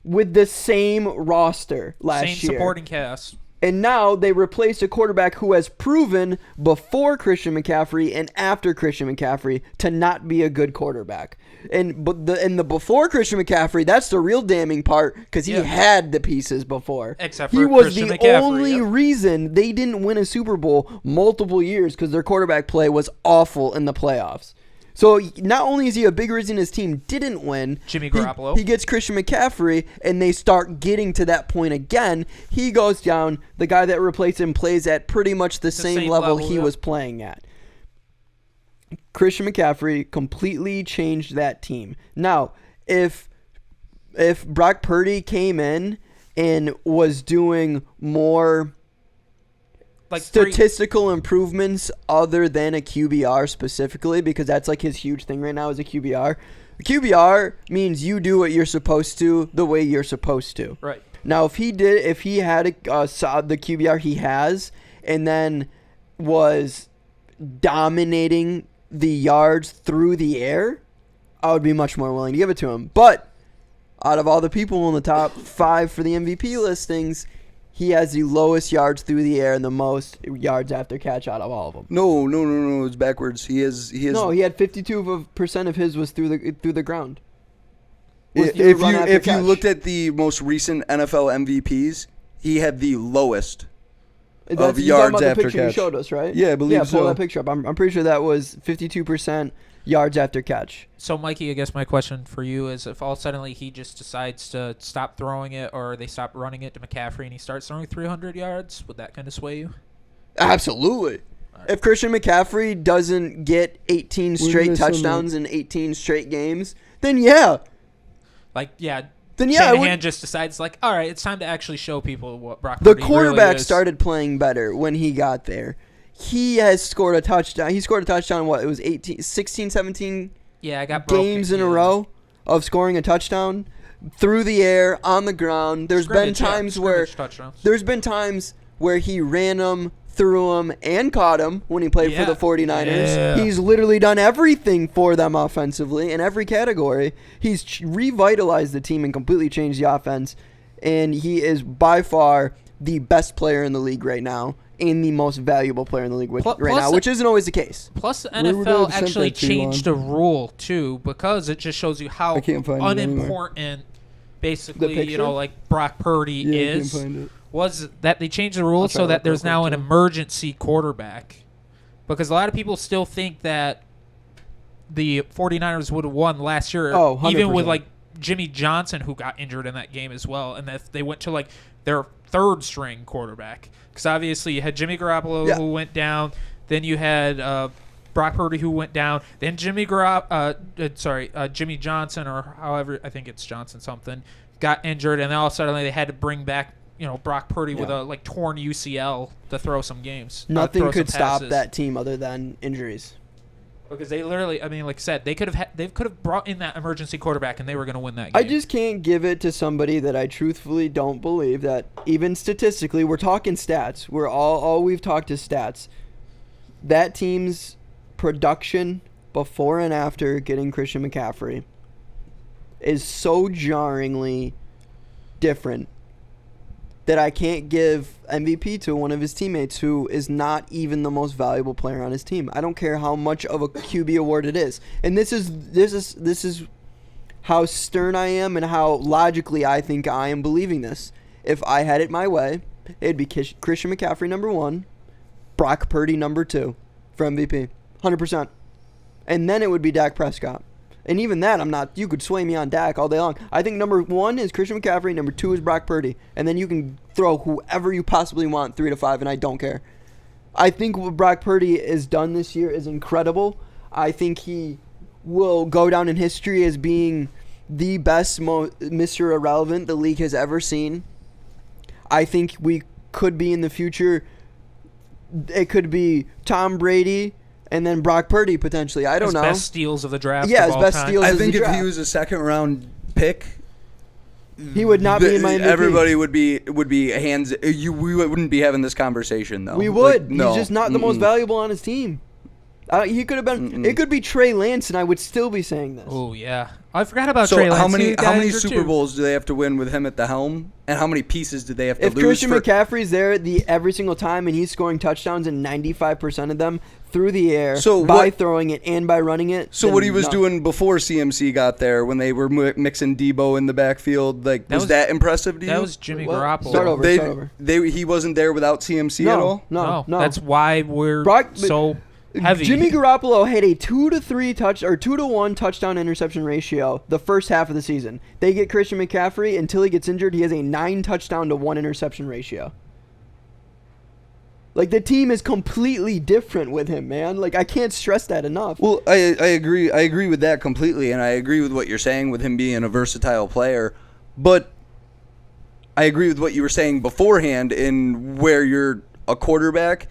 with the same roster last year. Same supporting cast. And now they replaced a quarterback who has proven before Christian McCaffrey and after Christian McCaffrey to not be a good quarterback. And the before Christian McCaffrey, that's the real damning part because he had the pieces before. Except for he was Christian the McCaffrey, only reason they didn't win a Super Bowl multiple years because their quarterback play was awful in the playoffs. So not only is he a big reason his team didn't win, Jimmy Garoppolo. He gets Christian McCaffrey, and they start getting to that point again. He goes down. The guy that replaced him plays at pretty much the same level he was playing at. Christian McCaffrey completely changed that team. Now, if Brock Purdy came in and was doing more like statistical improvements other than a QBR specifically, because that's like his huge thing right now is a QBR. A QBR means you do what you're supposed to the way you're supposed to. Right. Now, if he had the QBR he has and then was dominating the yards through the air, I would be much more willing to give it to him. But out of all the people in the top 5 for the MVP listings, he has the lowest yards through the air and the most yards after catch out of all of them. No. It's backwards. He has. No, he had 52% of his was through the ground. If you looked at the most recent NFL MVPs, he had the lowest of yards after catch. You showed us, right? Yeah, I believe so. Pull that picture up. I'm pretty sure that was 52% yards after catch. So, Mikey, I guess my question for you is if all suddenly he just decides to stop throwing it or they stop running it to McCaffrey and he starts throwing 300 yards, would that kind of sway you? Absolutely. Right. If Christian McCaffrey doesn't get 18 straight touchdowns in 18 straight games, then yeah. Shanahan just decides, like, all right, it's time to actually show people what Brock Purdy The quarterback really is. started playing better when he got there. He has scored a touchdown. He scored a touchdown, it was 16, 17 games in a row of scoring a touchdown through the air, on the ground. There's been times where he ran them threw him and caught him when he played for the 49ers. Yeah. He's literally done everything for them offensively in every category. He's revitalized the team and completely changed the offense. And he is by far the best player in the league right now and the most valuable player in the league right now, which isn't always the case. Plus, the NFL actually changed a rule, too, because it just shows you how unimportant, basically, like Brock Purdy is. Was that they changed the rule so that there's now an emergency quarterback. Because a lot of people still think that the 49ers would have won last year, even with, like, Jimmy Johnson, who got injured in that game as well, and that they went to, like, their third-string quarterback. Because obviously you had Jimmy Garoppolo who went down. Then you had Brock Purdy who went down. Then Jimmy Johnson, or however, I think it's Johnson something, got injured. And then all of a sudden they had to bring back Brock Purdy with a torn UCL to throw some games. Nothing could stop that team other than injuries. Because they literally, like I said, they could have brought in that emergency quarterback and they were going to win that game. I just can't give it to somebody that I truthfully don't believe that even statistically, we're talking stats. We're all we've talked is stats. That team's production before and after getting Christian McCaffrey is so jarringly different that I can't give MVP to one of his teammates who is not even the most valuable player on his team. I don't care how much of a QB award it is. And this is how stern I am and how logically I think I am believing this. If I had it my way, it'd be Christian McCaffrey number 1, Brock Purdy number 2 for MVP. 100%. And then it would be Dak Prescott. And even that, you could sway me on Dak all day long. I think number 1 is Christian McCaffrey, number 2 is Brock Purdy. And then you can throw whoever you possibly want 3 to 5, and I don't care. I think what Brock Purdy has done this year is incredible. I think he will go down in history as being the best Mr. Irrelevant the league has ever seen. I think we could be in the future. It could be Tom Brady and then Brock Purdy potentially. I don't know. Best steals of the draft. Yeah, his best steals. I think if he was a second-round pick, he would not be in my MVP. Everybody would be hands. We wouldn't be having this conversation though. We would. He's just not the most valuable on his team. He could have been. It could be Trey Lance, and I would still be saying this. Oh yeah, I forgot about Trey Lance. How many Super Bowls do they have to win with him at the helm, and how many pieces do they have to lose? If Christian McCaffrey's there every single time, and he's scoring touchdowns in 95% of them through the air, throwing it and by running it. So what he was doing before CMC got there, when they were mixing Debo in the backfield, was that impressive to you? That was Jimmy Garoppolo. Start over. He wasn't there without CMC at all. No. That's why we're so heavy. Jimmy Garoppolo had a 2 to 1 touchdown interception ratio the first half of the season. They get Christian McCaffrey until he gets injured. He has a 9 touchdown to 1 interception ratio. Like, the team is completely different with him, man. Like, I can't stress that enough. Well, I agree. I agree with that completely, and I agree with what you're saying with him being a versatile player. But I agree with what you were saying beforehand in where you're a quarterback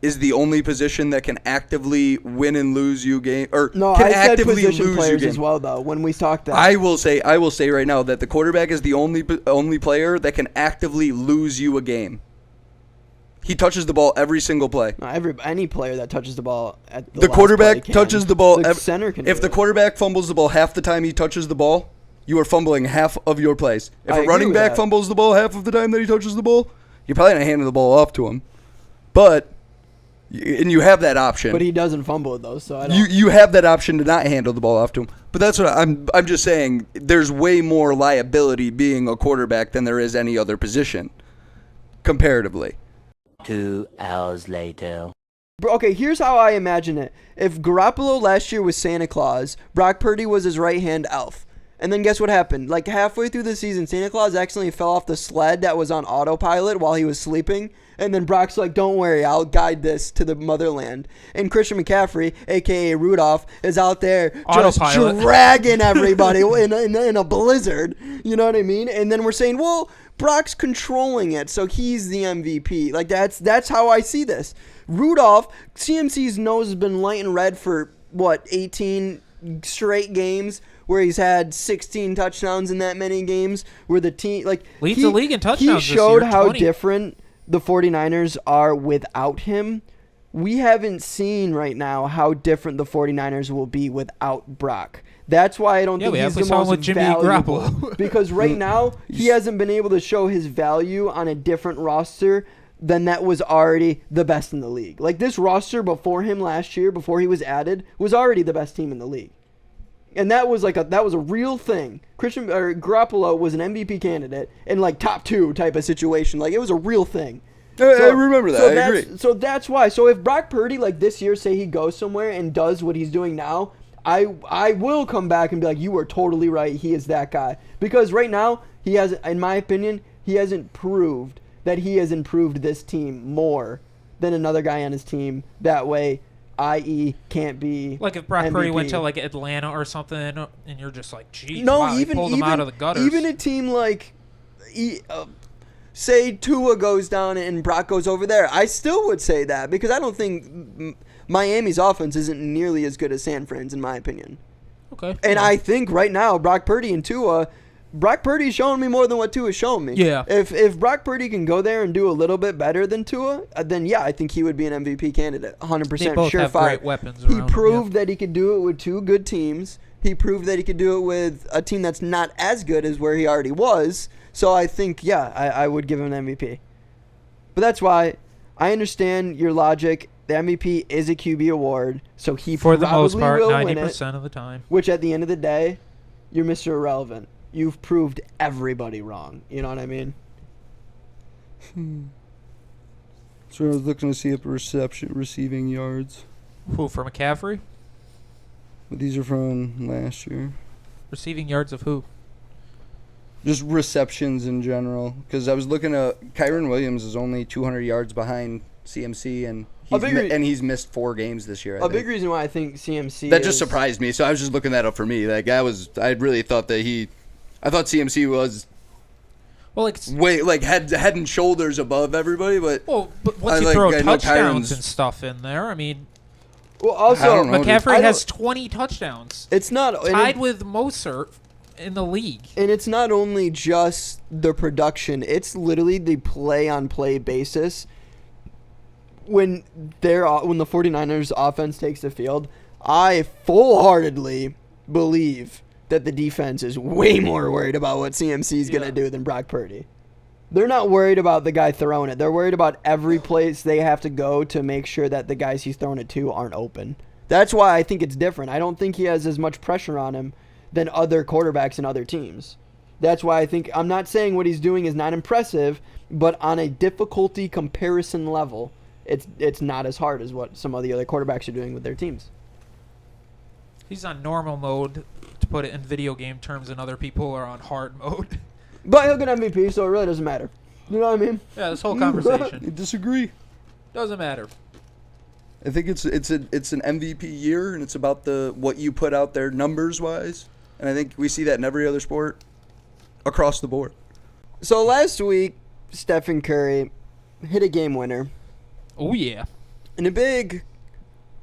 is the only position that can actively win and lose you game, or no, can I said actively position lose players you game. as well, though. When we talked that, I will say right now that the quarterback is the only player that can actively lose you a game. He touches the ball every single play. No, any player that touches the ball at the quarterback touches the ball. The center can. If the quarterback fumbles the ball half the time he touches the ball, you are fumbling half of your plays. If a running back fumbles the ball half of the time that he touches the ball, you're probably not handing the ball off to him. And you have that option. But he doesn't fumble it though, so I don't. You have that option to not handle the ball off to him. But that's what I'm just saying. There's way more liability being a quarterback than there is any other position, comparatively. 2 hours later. Okay, here's how I imagine it. If Garoppolo last year was Santa Claus, Brock Purdy was his right-hand elf. And then guess what happened? Like, halfway through the season, Santa Claus accidentally fell off the sled that was on autopilot while he was sleeping. And then Brock's like, don't worry, I'll guide this to the motherland. And Christian McCaffrey, a.k.a. Rudolph, is out there just dragging everybody in a blizzard. You know what I mean? And then we're saying, well, Brock's controlling it, so he's the MVP. Like, that's how I see this. Rudolph, CMC's nose has been light and red for, 18 straight games where he's had 16 touchdowns in that many games where the team, like... Leads the league in touchdowns He showed this year, how 20. different the 49ers are without him, we haven't seen right now how different the 49ers will be without Brock. That's why I don't think he's the most valuable. Because right now, he hasn't been able to show his value on a different roster than that was already the best in the league. Like, this roster before him last year, before he was added, was already the best team in the league. And that was a real thing. Garoppolo was an MVP candidate in like top 2 type of situation. Like, it was a real thing. I remember that. I agree. So that's why. So if Brock Purdy, like this year, say he goes somewhere and does what he's doing now, I will come back and be like, you were totally right. He is that guy. Because right now, he has, in my opinion, he hasn't proved that he has improved this team more than another guy on his team. That way, i.e., can't be like if Brock MVP. Purdy went to like Atlanta or something, and you're just like, geez, no, wow, even he pulled him out of the gutters. Even a team like, say Tua goes down and Brock goes over there, I still would say that because I don't think Miami's offense isn't nearly as good as San Fran's in my opinion. Okay. And I think right now Brock Purdy and Tua, Brock Purdy's showing me more than what Tua's showing me. Yeah. If Brock Purdy can go there and do a little bit better than Tua, then yeah, I think he would be an MVP candidate, 100% They both have surefire. great weapons He around proved that he could do it with 2 good teams. He proved that he could do it with a team that's not as good as where he already was. So I think, yeah, I would give him an MVP. But that's why I understand your logic. The MVP is a QB award, so he for the most part, will 90% win it, of the time. which at the end of the day, you're Mr. Irrelevant. You've proved everybody wrong. You know what I mean? So I was looking to see up receiving yards. Who, for McCaffrey? But these are from last year. Receiving yards of who? Just receptions in general. Because I was looking at Kyron Williams is only 200 yards behind CMC, and he's missed 4 games this year. Big reason why I think CMC that just surprised me. So I was just looking that up for me. Like I really thought that I thought CMC was way like head and shoulders above everybody. But but once you throw touchdowns and stuff in there, I mean. Well, also McCaffrey has 20 touchdowns. It's not tied with Mostert in the league. And it's not only just the production; it's literally the play-on-play basis. When the 49ers offense takes the field, I full-heartedly believe that the defense is way more worried about what CMC is going to do than Brock Purdy. They're not worried about the guy throwing it. They're worried about every place they have to go to make sure that the guys he's throwing it to aren't open. That's why I think it's different. I don't think he has as much pressure on him than other quarterbacks in other teams. That's why I think, I'm not saying what he's doing is not impressive, but on a difficulty comparison level, it's not as hard as what some of the other quarterbacks are doing with their teams. He's on normal mode, to put it in video game terms, and other people are on hard mode. But he'll get MVP, so it really doesn't matter. You know what I mean? Yeah, this whole conversation. I disagree. Doesn't matter. I think it's an MVP year, and it's about what you put out there numbers wise, and I think we see that in every other sport across the board. So last week, Stephen Curry hit a game winner. Oh yeah. And a big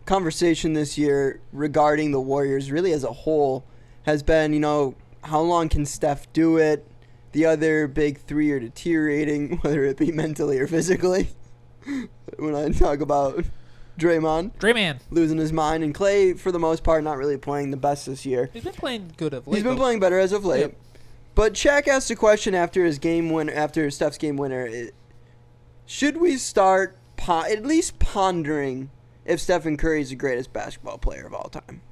conversation this year regarding the Warriors, really as a whole, has been, how long can Steph do it? The other big 3 are deteriorating, whether it be mentally or physically. When I talk about Draymond losing his mind, and Clay, for the most part, not really playing the best this year. He's been playing good of late. He's been playing better as of late. Yep. But Shaq asked a question after Steph's game winner. Should we start at least pondering if Stephen Curry is the greatest basketball player of all time?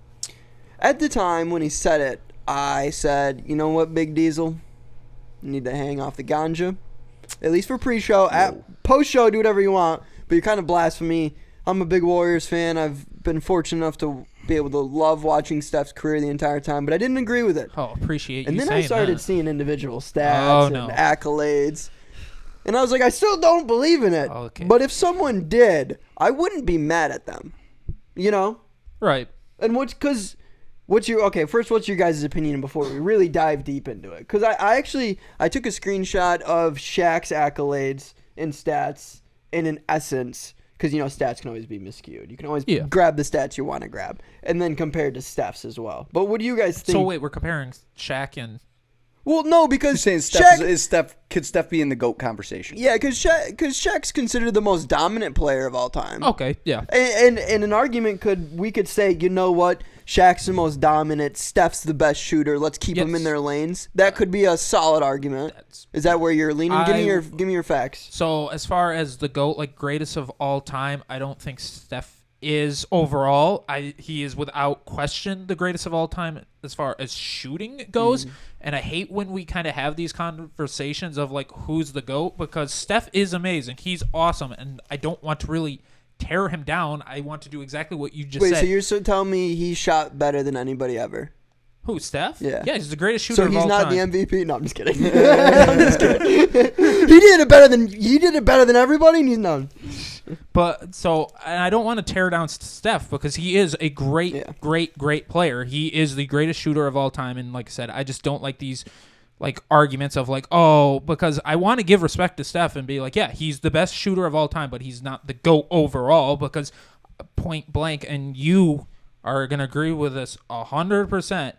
At the time when he said it, I said, you know what, Big Diesel? You need to hang off the ganja. At least for pre-show. Post-show, do whatever you want. But you're kind of blasphemy. I'm a big Warriors fan. I've been fortunate enough to be able to love watching Steph's career the entire time, but I didn't agree with it. Oh, appreciate you saying that. that. And then I started seeing individual stats and accolades. And I was like, I still don't believe in it. Okay. But if someone did, I wouldn't be mad at them. Right. And what's your guys' opinion before we really dive deep into it? Because I took a screenshot of Shaq's accolades and stats in essence, because stats can always be miscued. You can always grab the stats you want to grab, and then compared to Steph's as well. But what do you guys think? So wait, we're comparing Shaq and Well, no, because You're saying could Steph be in the GOAT conversation? Yeah, because Shaq's considered the most dominant player of all time. Okay, yeah. And an argument we could say, you know what? Shaq's the most dominant. Steph's the best shooter. Let's keep them in their lanes. That could be a solid argument. Is that where you're leaning? Give me your facts. So as far as the GOAT, like greatest of all time, I don't think Steph is overall. He is without question the greatest of all time as far as shooting goes. And I hate when we kind of have these conversations of like who's the GOAT, because Steph is amazing. He's awesome, and I don't want to really tear him down. I want to do exactly what you just said. Wait, so you're telling me he shot better than anybody ever? Who, Steph? Yeah, he's the greatest shooter of all time. So he's not the MVP? No, I'm just kidding. I'm just kidding. He did it better than everybody, and he's not. But so, and I don't want to tear down Steph, because he is a great player. He is the greatest shooter of all time, and like I said, I just don't like these like arguments of like, oh, because I want to give respect to Steph and be like, yeah, he's the best shooter of all time, but he's not the GOAT overall, because point blank, and you are going to agree with this 100%.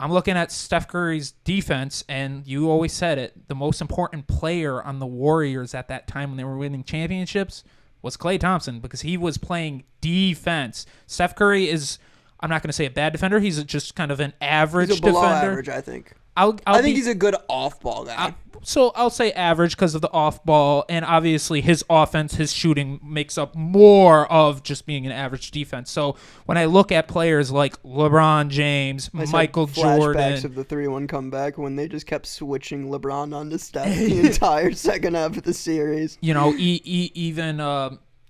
I'm looking at Steph Curry's defense, and you always said it, the most important player on the Warriors at that time when they were winning championships was Klay Thompson, because he was playing defense. Steph Curry is, I'm not going to say a bad defender. He's just kind of an average defender. He's below average, I think. I think he's a good off-ball guy. So I'll say average because of the off-ball, and obviously his offense, his shooting makes up more of just being an average defense. So when I look at players like LeBron James, Michael Jordan. Flashbacks of the 3-1 comeback when they just kept switching LeBron onto Steph the entire second half of the series. You know, even,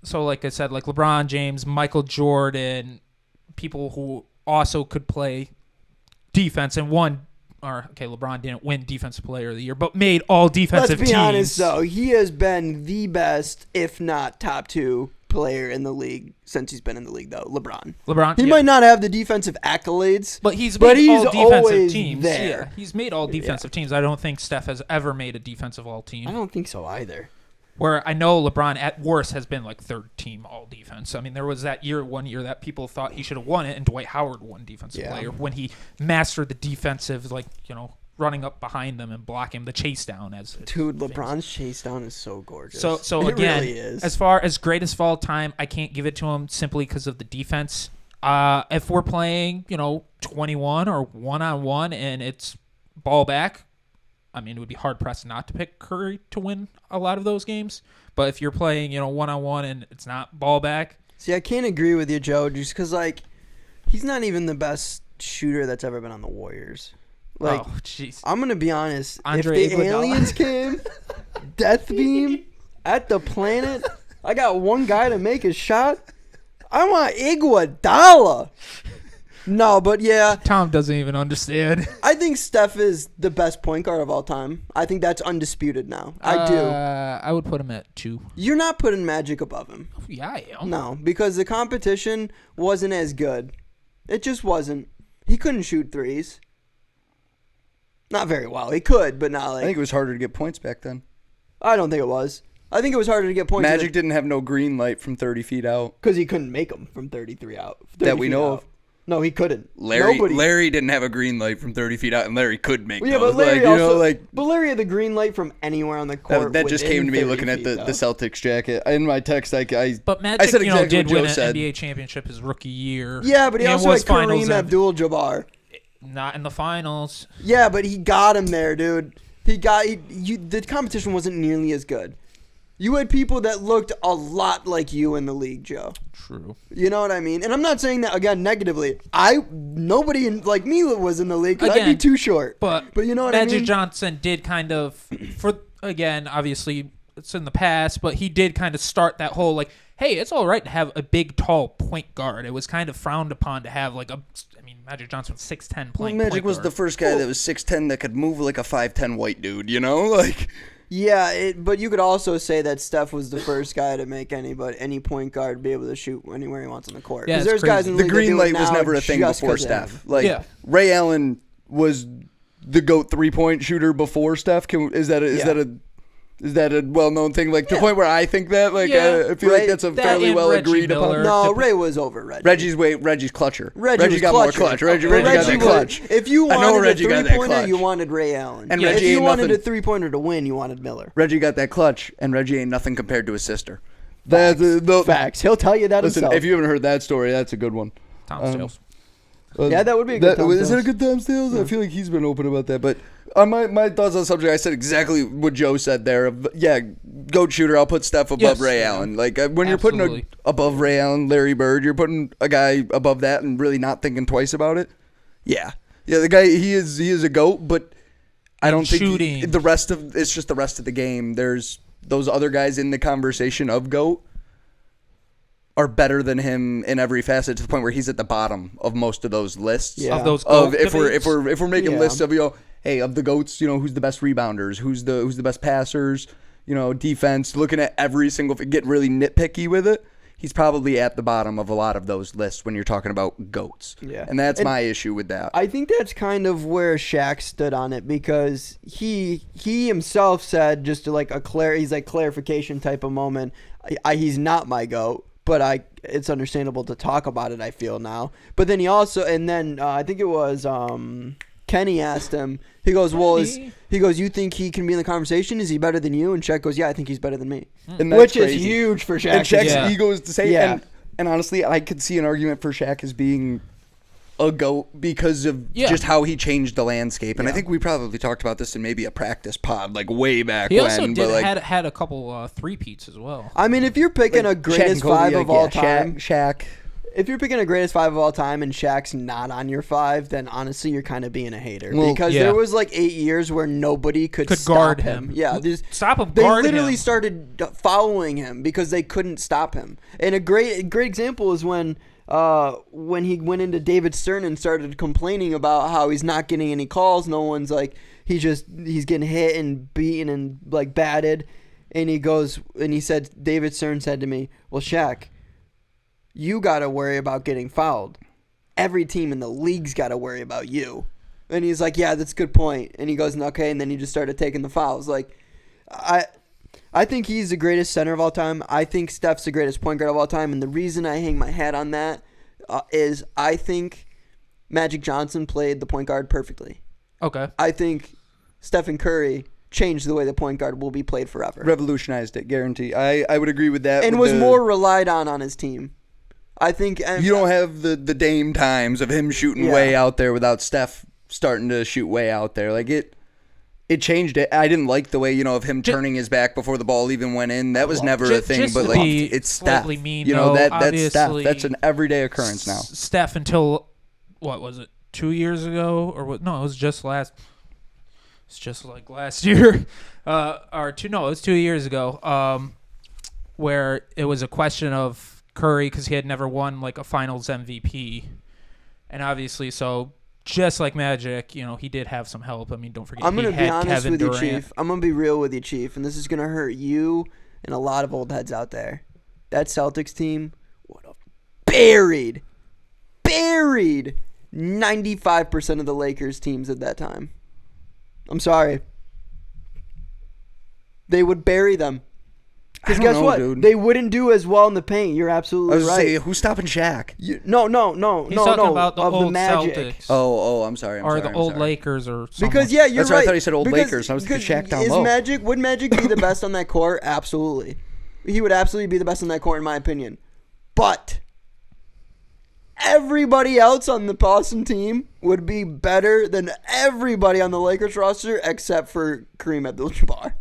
so like I said, like LeBron James, Michael Jordan, people who also could play defense and won. LeBron didn't win Defensive Player of the Year, but made all defensive teams. Let's be honest, though. He has been the best, if not top 2 player in the league since he's been in the league, though. LeBron. He might not have the defensive accolades, but he's made all defensive teams. There. Yeah, he's made all defensive teams. I don't think Steph has ever made a defensive all team. I don't think so either. Where I know LeBron at worst has been like third team all defense. I mean, there was one year that people thought he should have won it, and Dwight Howard won defensive player when he mastered the defensive, like, you know, running up behind them and blocking the chase down. Dude, LeBron's chase down is so gorgeous. So again, really is. As far as greatest of all time, I can't give it to him simply because of the defense. If we're playing, 21 or 1-on-1 and it's ball back, I mean, it would be hard-pressed not to pick Curry to win a lot of those games. But if you're playing, 1-on-1 and it's not ball back. See, I can't agree with you, Joe, just because, he's not even the best shooter that's ever been on the Warriors. Jeez. I'm going to be honest. Andre if the aliens came, death beam, at the planet, I got one guy to make a shot, I want Iguodala. No, but yeah. Tom doesn't even understand. I think Steph is the best point guard of all time. I think that's undisputed now. I do. I would put him at 2. You're not putting Magic above him. Yeah, I am. No, because the competition wasn't as good. It just wasn't. He couldn't shoot threes. Not very well. He could, but not like. I think it was harder to get points back then. I don't think it was. I think it was harder to get points. Magic didn't have no green light from 30 feet out. Because he couldn't make them from 33 out. That we know of. No, he couldn't. Larry didn't have a green light from 30 feet out, and Larry could make those. But Larry but Larry had the green light from anywhere on the court. That just came to me looking at the Celtics jacket. In my text, But Magic, said exactly did win an said. NBA championship his rookie year. Yeah, but he also had Kareem Abdul-Jabbar. Not in the finals. Yeah, but he got him there, dude. The competition wasn't nearly as good. You had people that looked a lot like you in the league, Joe. True. You know what I mean? And I'm not saying that, again, negatively. Nobody like me was in the league because I'd be too short. But you know what I mean? Magic Johnson did kind of, obviously, it's in the past, but he did kind of start that whole, hey, it's all right to have a big, tall point guard. It was kind of frowned upon to have, Magic Johnson was 6'10" playing Magic point was guard. the first guy that was 6'10" that could move like a 5'10" white dude, Yeah, but you could also say that Steph was the first guy to make any point guard be able to shoot anywhere he wants on the court. Yeah, there's guys in the league green that do light was now never a thing just before 'cause of Steph. him. Ray Allen was the GOAT 3-point shooter before Steph. Is that a Is that a well-known thing? Like, to the point where I think that? Like, Yeah. I feel like that's a That fairly and well Reggie agreed Miller. upon. No, Ray was over Reggie. Reggie's clutcher. Reggie got was more clutch. Reggie Reggie got that was- clutch. If you I know wanted a Reggie got that three-pointer, clutch. you wanted Ray Allen. And Yeah. Reggie if you ain't wanted nothing. a three-pointer to win, you wanted Miller. Reggie got that clutch, and Reggie ain't nothing compared to his sister. That's the Facts. He'll tell you that Listen, himself. if you haven't heard that story, that's a good one. Tom Stales. Yeah, that would be a good Tom Is that a Stales. good Tom Stales? I feel like he's been open about that. But my thoughts on the subject, I said exactly what Joe said there. Yeah, goat shooter, I'll put Steph above Yes. Ray Allen. Like, when you're putting Absolutely. above Ray Allen, Larry Bird, you're putting a guy above that and really not thinking twice about it. Yeah. Yeah, the guy, he is a goat, but I don't think shooting. it's just the rest of the game. There's those other guys in the conversation of GOAT are better than him in every facet, to the point where he's at the bottom of most of those lists. Yeah. Of those Of GOAT if debates. we're making Yeah. lists of, hey, of the GOATs, who's the best rebounders, who's the best passers, defense, looking at every single, getting really nitpicky with it. He's probably at the bottom of a lot of those lists when you're talking about GOATs. Yeah. And that's And my issue with that. I think that's kind of where Shaq stood on it, because he himself said, just to he's like clarification type of moment. He's not my GOAT, but it's understandable to talk about it, I feel now. But then I think it was Kenny asked him. He goes, you think he can be in the conversation? Is he better than you? And Shaq goes, yeah, I think he's better than me. And that's Which crazy. is huge for Shaq. And Shaq's Yeah. ego is to say, Yeah. and honestly, I could see an argument for Shaq as being a GOAT because of Yeah. just how he changed the landscape. And I Yeah. think we probably talked about this in maybe a practice pod, like way back He when. also but had a couple three-peats as well. I mean, if you're picking a Shaq and greatest Kobe, five like, of all yeah, time, Shaq. if you're picking a greatest five of all time and Shaq's not on your five, then honestly you're kind of being a hater, Well, because yeah. there was like 8 years where nobody could stop guard him. him. Yeah, Stop him, They guard literally him. started following him because they couldn't stop him. And a great example is when he went into David Stern and started complaining about how he's not getting any calls. No one's like, he's getting hit and beaten and like batted. And he said, David Stern said to me, well, Shaq, you got to worry about getting fouled. Every team in the league's got to worry about you. And he's like, yeah, that's a good point. And he goes, okay. And then he just started taking the fouls. Like, I think he's the greatest center of all time. I think Steph's the greatest point guard of all time. And the reason I hang my hat on that is I think Magic Johnson played the point guard perfectly. Okay. I think Stephen Curry changed the way the point guard will be played forever. Revolutionized it, guarantee. I would agree with that. And was more relied on his team. I think You don't have the Dame times of him shooting Yeah. way out there without Steph starting to shoot way out there. Like, it changed it. I didn't like the way, of him turning his back before the ball even went in. That was never a thing. Just But to like, be it's Steph. slightly mean, That's Steph. obviously, That's an everyday occurrence now. Steph until, what was it, 2 years ago? Or what? No, it was just last year. It was 2 years ago, where it was a question of Curry, because he had never won like a finals MVP. And obviously, so just like Magic, he did have some help. I mean, don't forget, I'm he going to be had honest Kevin with Durant. you, Chief. I'm going to be real with you, Chief. And this is going to hurt you and a lot of old heads out there. That Celtics team would have buried 95% of the Lakers teams at that time. I'm sorry. They would bury them. Because guess what? Dude. They wouldn't do as well in the paint. You're I absolutely was right. saying, who's stopping Shaq? No, He's talking about the of old the Magic. Celtics. Oh, I'm sorry. or the old Lakers or something. Because you're That's why right. I thought he said old Because- Lakers. I was thinking because Shaq down is low. Would Magic be the best on that court? Absolutely. He would absolutely be the best on that court in my opinion. But everybody else on the Boston team would be better than everybody on the Lakers roster except for Kareem Abdul-Jabbar.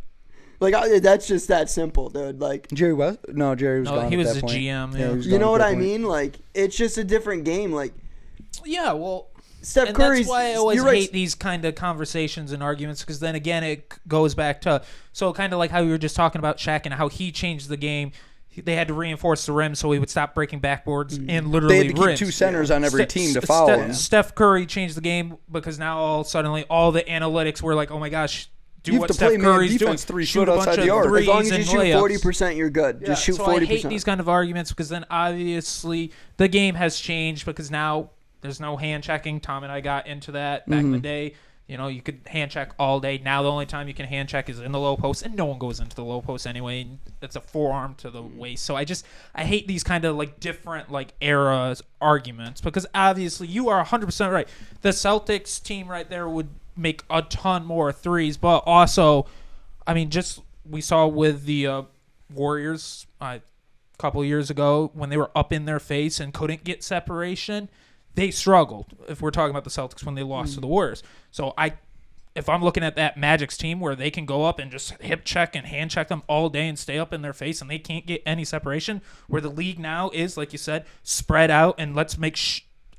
Like, that's just that simple, dude. Like, Jerry West? No, Jerry was gone he at was that the point. GM. he Yeah, was you gone know at what that I point. mean? Like, it's just a different game. Like, well, Steph and Curry's. that's why I always you're right. hate these kind of conversations and arguments, because then again it goes back to kind of like how we were just talking about Shaq and how he changed the game. They had to reinforce the rim so he would stop breaking backboards and literally They had to keep rims. two centers on every team to follow him. Steph Curry changed the game because now all the analytics were like, oh my gosh, do You have what to Steph play man Curry's doing. defense 3 Shoot foot a bunch outside of the arc. threes As long as you and shoot layups. 40%, you're good. Yeah, Just shoot so 40%. I hate these kind of arguments, because then obviously the game has changed, because now there's no hand checking. Tom and I got into that back in the day. You know, you could hand check all day. Now the only time you can hand check is in the low post, and no one goes into the low post anyway. And it's a forearm to the waist. So I hate these kind of like different like eras arguments, because obviously you are 100% right. The Celtics team right there would make a ton more threes, but also, I mean, just we saw with the Warriors a couple years ago when they were up in their face and couldn't get separation. They struggled, if we're talking about the Celtics, when they lost to the Warriors. So if I'm looking at that Magic's team where they can go up and just hip check and hand check them all day and stay up in their face and they can't get any separation, where the league now is, like you said, spread out and let's make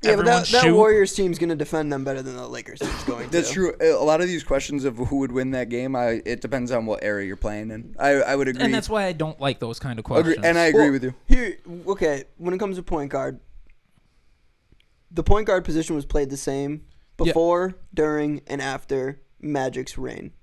everyone but that shoot. Warriors team's going to defend them better than the Lakers team's going to. That's true. A lot of these questions of who would win that game, it depends on what area you're playing in. I would agree. And that's why I don't like those kind of questions. And I agree with you. Here, okay, when it comes to point guard, the point guard position was played the same before, during, and after Magic's reign.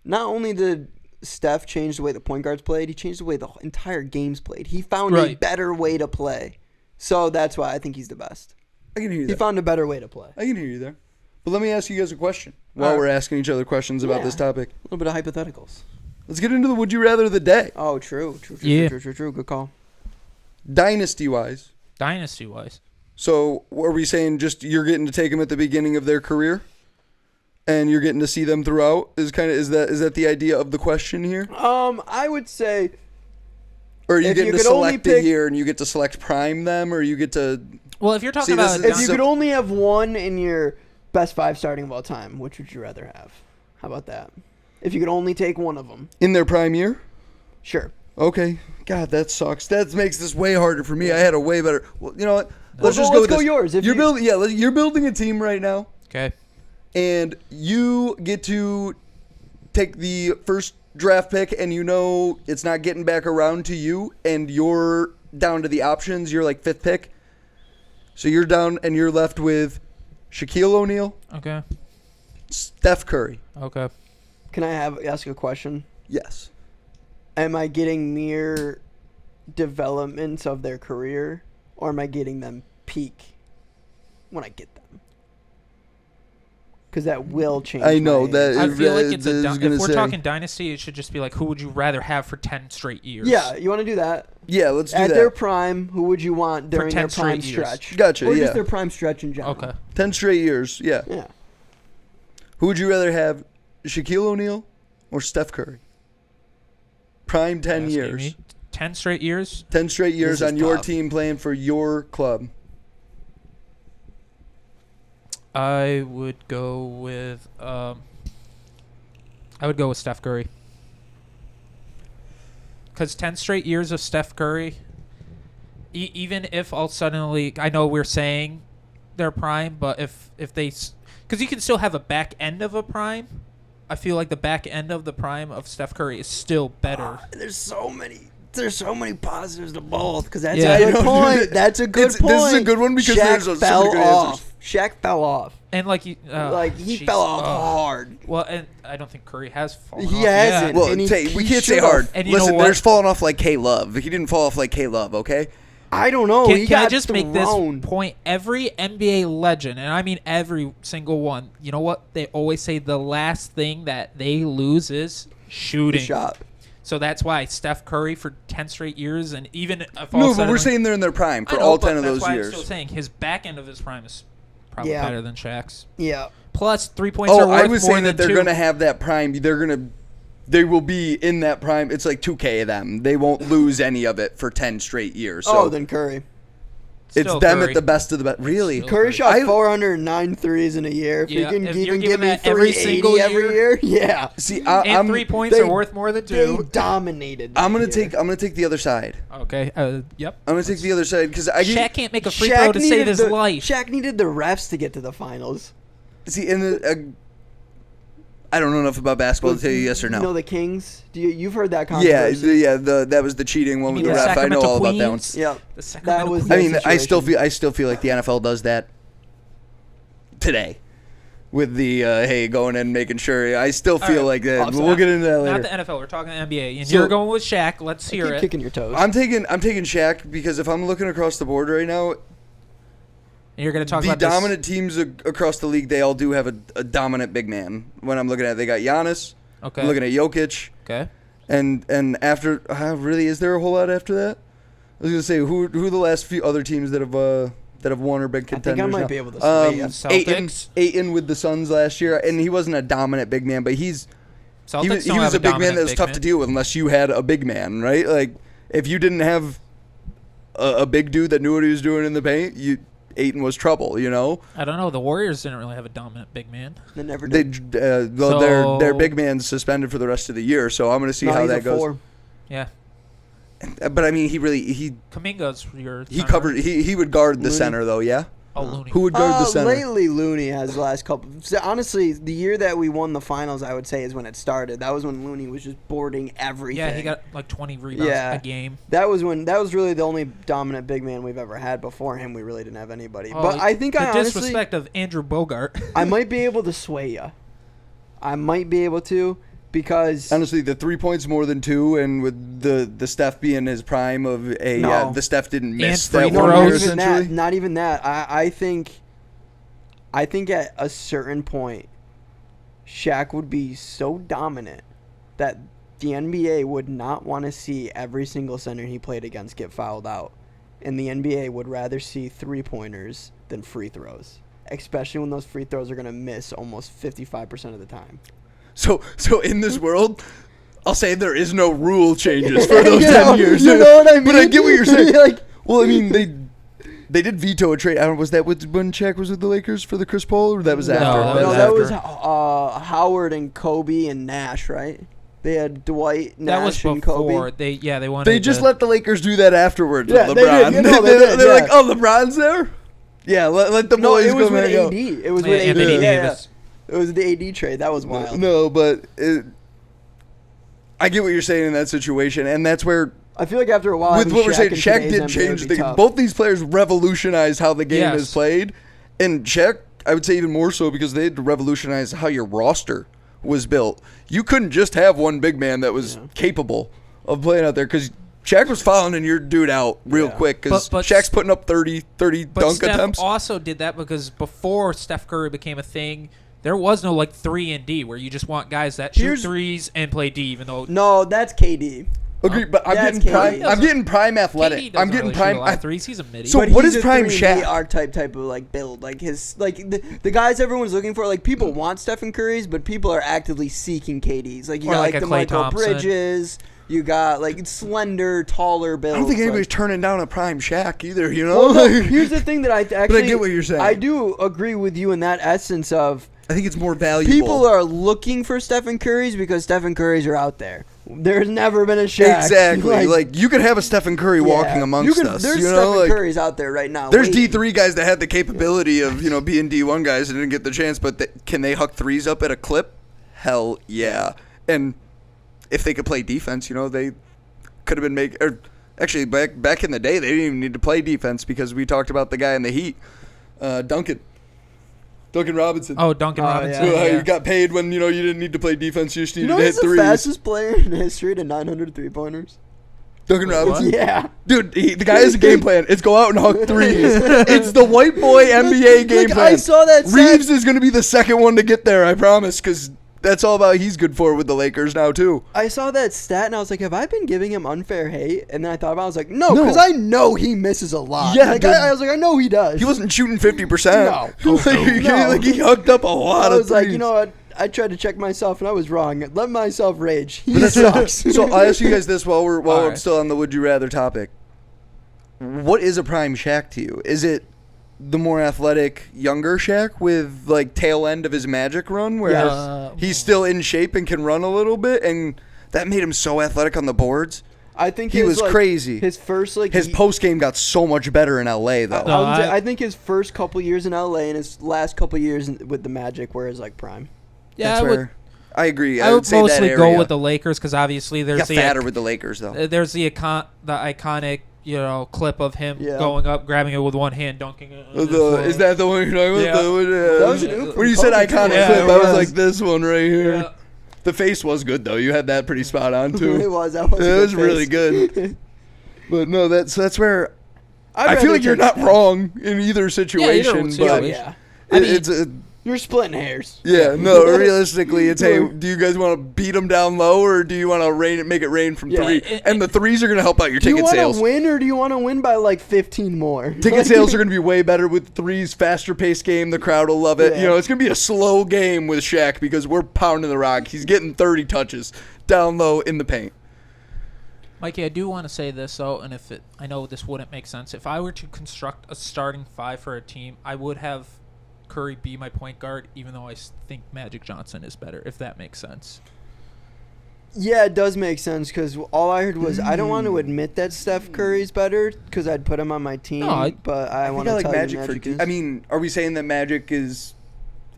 Not only did Steph change the way the point guards played, he changed the way the entire game's played. He found a better way to play. So that's why I think he's the best. I can hear you there. He found a better way to play. I can hear you there. But let me ask you guys a question while we're asking each other questions about this topic. A little bit of hypotheticals. Let's get into the Would You Rather of the day. Oh, true. Good call. Dynasty-wise. Dynasty-wise. So are we saying just you're getting to take them at the beginning of their career, and you're getting to see them throughout? Is that the idea of the question here? I would say. Or are you getting to select a year and you get to select prime them, or you get to? Well, if you're talking about if you could only have one in your best 5 starting of all time, which would you rather have? How about that? If you could only take one of them in their prime year. Sure. Okay. God, that sucks. That makes this way harder for me. I had a way better. Well, you know what? Let's just go yours. You're building a team right now. Okay. And you get to take the first draft pick, and you know it's not getting back around to you, and you're down to the options. You're like 5th pick. So you're down, and you're left with Shaquille O'Neal. Okay. Steph Curry. Okay. Can I ask a question? Yes. Am I getting mere developments of their career, or am I getting them peak when I get them? Because that will change. I know that. I feel like it's if we're talking dynasty, it should just be like, who would you rather have for 10 straight years? Yeah, you want to do that? Yeah, let's do that. At their prime, who would you want during their prime stretch? Gotcha, or just their prime stretch in general. Okay. 10 straight years, yeah. Yeah. Who would you rather have, Shaquille O'Neal or Steph Curry? Prime 10 years. 10 straight years? 10 straight years on your tough. team playing for your club. I would go with Steph Curry. Because 10 straight years of Steph Curry, even if all suddenly, I know we're saying they're prime, but if they, because you can still have a back end of a prime. I feel like the back end of the prime of Steph Curry is still better. There's so many positives to both, because that's a good point. That's a good point. This is a good one because there's so many good answers. Shaq fell off. And he fell off hard. Well, and I don't think Curry has fallen He off. hasn't. Yet. Well, we can't say hard. And Listen, there's falling off like K-Love. He didn't fall off like K-Love, okay? I don't know. Can I just make this point? Every NBA legend, and I mean every single one, you know what? They always say the last thing that they lose is shooting. The shot. So that's why Steph Curry for 10 straight years, and even if but we're saying they're in their prime for all 10 of those years. I'm still saying his back end of his prime is probably better than Shaq's. Yeah. Plus 3 points are worth more than 2. I was saying that they're going to have that prime. They will be in that prime. It's like 2K of them. They won't lose any of it for 10 straight years. So then Curry. It's them at the best of the best. Really? Curry shot 409 threes in a year. If you can even give me 380 every year, yeah. See, and 3 points are worth more than 2. They dominated. I'm gonna take the other side. Okay. Yep. I'm gonna take the other side because Shaq can't make a free throw to save his life. Shaq needed the refs to get to the finals. See, I don't know enough about basketball to tell you yes or no. You know the Kings? You've heard that controversy? Yeah. That was the cheating one with the ref. I know all about that one. Yeah, that was. I mean, I still feel like the NFL does that today, with the going and making sure. I still feel like that. We'll get into that later. Not the NFL. We're talking NBA, and you're going with Shaq. Let's hear it. Kicking your toes. I'm taking Shaq because if I'm looking across the board right now, And you're going to talk the about dominant teams across the league. They all do have a dominant big man. When I'm looking at it, they got Giannis. Okay. I'm looking at Jokic. Okay. And after, really, is there a whole lot after that? I was gonna say who are the last few other teams that have won or been contenders? I think I might now? be able to say Celtics. Ayton with the Suns last year, and he wasn't a dominant big man, but he was a big man that was tough to deal with unless you had a big man, right? Like if you didn't have a big dude that knew what he was doing in the paint, Ayton was trouble, you know. I don't know. The Warriors didn't really have a dominant big man. They never did. Their big man's suspended for the rest of the year, so I'm going to see how that goes. 4. Yeah. But I mean, he Kaminga's your he center. covered he would guard the Looney. center though, yeah. Oh, Looney. Who would guard the center? Lately, Looney has the last couple. So honestly, the year that we won the finals, I would say, is when it started. That was when Looney was just boarding everything. Yeah, he got like 20 rebounds a game. That was really the only dominant big man we've ever had. Before him, we really didn't have anybody. Oh, but I think the I honestly, disrespect of Andrew Bogart. I might be able to sway you. I might be able to. Because honestly, the 3 points more than 2, and with the Steph being his prime of the Steph didn't miss And that free one throws. year, not even essentially. that. Not even that. I think at a certain point, Shaq would be so dominant that the NBA would not want to see every single center he played against get fouled out, and the NBA would rather see 3-pointers than free throws, especially when those free throws are going to miss almost 55% of the time. So in this world, I'll say there is no rule changes for those 10 know, years. you know what I mean? But I get what you're saying. Like, well, I mean, they did veto a trade. I don't know, was that when Shaq was with the Lakers for the Chris Paul, or that was after? that was Howard and Kobe and Nash, right? They had Dwight, Nash, That was and before. Kobe. They wanted. They just let the Lakers do that afterwards Yeah, with they LeBron. did. You know, they did, They're yeah. like, oh, LeBron's there? Yeah, let the No, boys it was go with hang out. AD. It was with AD. Anthony Yeah, Davis. It was the AD trade. That was wild. No, but I get what you're saying in that situation, and that's where, I feel like after a while, with what we're saying, Shaq did NBA change would be the tough. both these players revolutionized how the game Yes. is played, and Shaq, I would say even more so because they had to revolutionize how your roster was built. You couldn't just have one big man that was capable of playing out there because Shaq was fouling your dude out real quick because But Shaq's putting up 30 But dunk Steph attempts. also did that because before Steph Curry became a thing, there was no like 3-and-D where you just want guys that shoot threes and play D, even though No, that's KD. Agreed, but I'm That's getting prime. KD. I'm getting prime athletic. KD doesn't I'm getting really prime. shoot a lot of threes. He's a midi. So But what he's is a prime 3D Shaq? archetype type of like build, like his like the guys everyone's looking for. Like people want Stephen Curry's, but people are actively seeking KD's. Like you Or got like like a the Klay Michael Thompson. Bridges. You got like slender, taller builds. I don't think anybody's like, turning down a prime Shaq either. You know. Well, no, here's the thing that I actually. But I get what you're saying. I do agree with you in that essence of I think it's more valuable. people are looking for Stephen Curry's because Stephen Curry's are out there. There's never been a Shaq. Exactly. Like you could have a Stephen Curry walking amongst us. There's you know, Stephen like, Curry's out there right now. there's waiting. D3 guys that had the capability of being D1 guys and didn't get the chance, but can they huck threes up at a clip? Hell yeah. And if they could play defense, they could have been making. Or actually, back in the day, they didn't even need to play defense because we talked about the guy in the Heat, Duncan Robinson. Oh, Duncan Robinson. So, Yeah. you got paid when you didn't need to play defense. You just needed You know to hit he's the threes. fastest player in history to 900 3-pointers? Duncan Robinson. Yeah. Dude, the guy has a game plan. It's go out and hug threes. It's the white boy NBA game plan. I saw that Reeves is going to be the second one to get there, I promise, because that's all about he's good for with the Lakers now, too. I saw that stat and I was like, have I been giving him unfair hate? And then I thought about it, I was like, no, because I know he misses a lot. Yeah, like, dude. I was like, I know he does. He wasn't shooting 50%. No. Like, he hugged up a lot I of was like, threes. you know what? I tried to check myself and I was wrong. Let myself rage. He But that's sucks. So I'll ask you guys this while we're All right. still on the would you rather topic. What is a prime Shaq to you? Is it the more athletic younger Shaq with like tail end of his Magic run where Yes. he's still in shape and can run a little bit and that made him so athletic on the boards? I think He his, was like, crazy. His first His post game got so much better in LA though. I think his first couple years in LA and his last couple years with the Magic were his like prime. Yeah, That's I agree. I would say that mostly area. go with the Lakers because obviously He there's got the fatter with the Lakers though. there's the iconic clip of him Yeah. going up, grabbing it with one hand, dunking it. Is that the one you're talking about? Yeah. That was an oop When you from said Kobe, iconic too. Yeah, clip, it I was was. like this one right here. Yeah. The face was good though. You had that pretty spot on too. It was. That was. a It good was really face. good. But no, that's where I feel like you're not wrong in either situation, but you're splitting hairs. Yeah, no, realistically, it's, hey, do you guys want to beat them down low, or do you want to make it rain from three? And the threes are going to help out your ticket sales. Do you want to win, or do you want to win by like 15 more? Ticket sales are going to be way better with threes, faster paced game. The crowd will love it. Yeah. You know, it's going to be a slow game with Shaq because we're pounding the rock. He's getting 30 touches down low in the paint. Mikey, I do want to say this, though, and I know this wouldn't make sense. If I were to construct a starting five for a team, I would have Curry be my point guard, even though I think Magic Johnson is better, if that makes sense. Yeah, it does make sense, because all I heard was I don't want to admit that Steph Curry's better because I'd put him on my team, but I want to tell you Magic is. I mean, are we saying that Magic is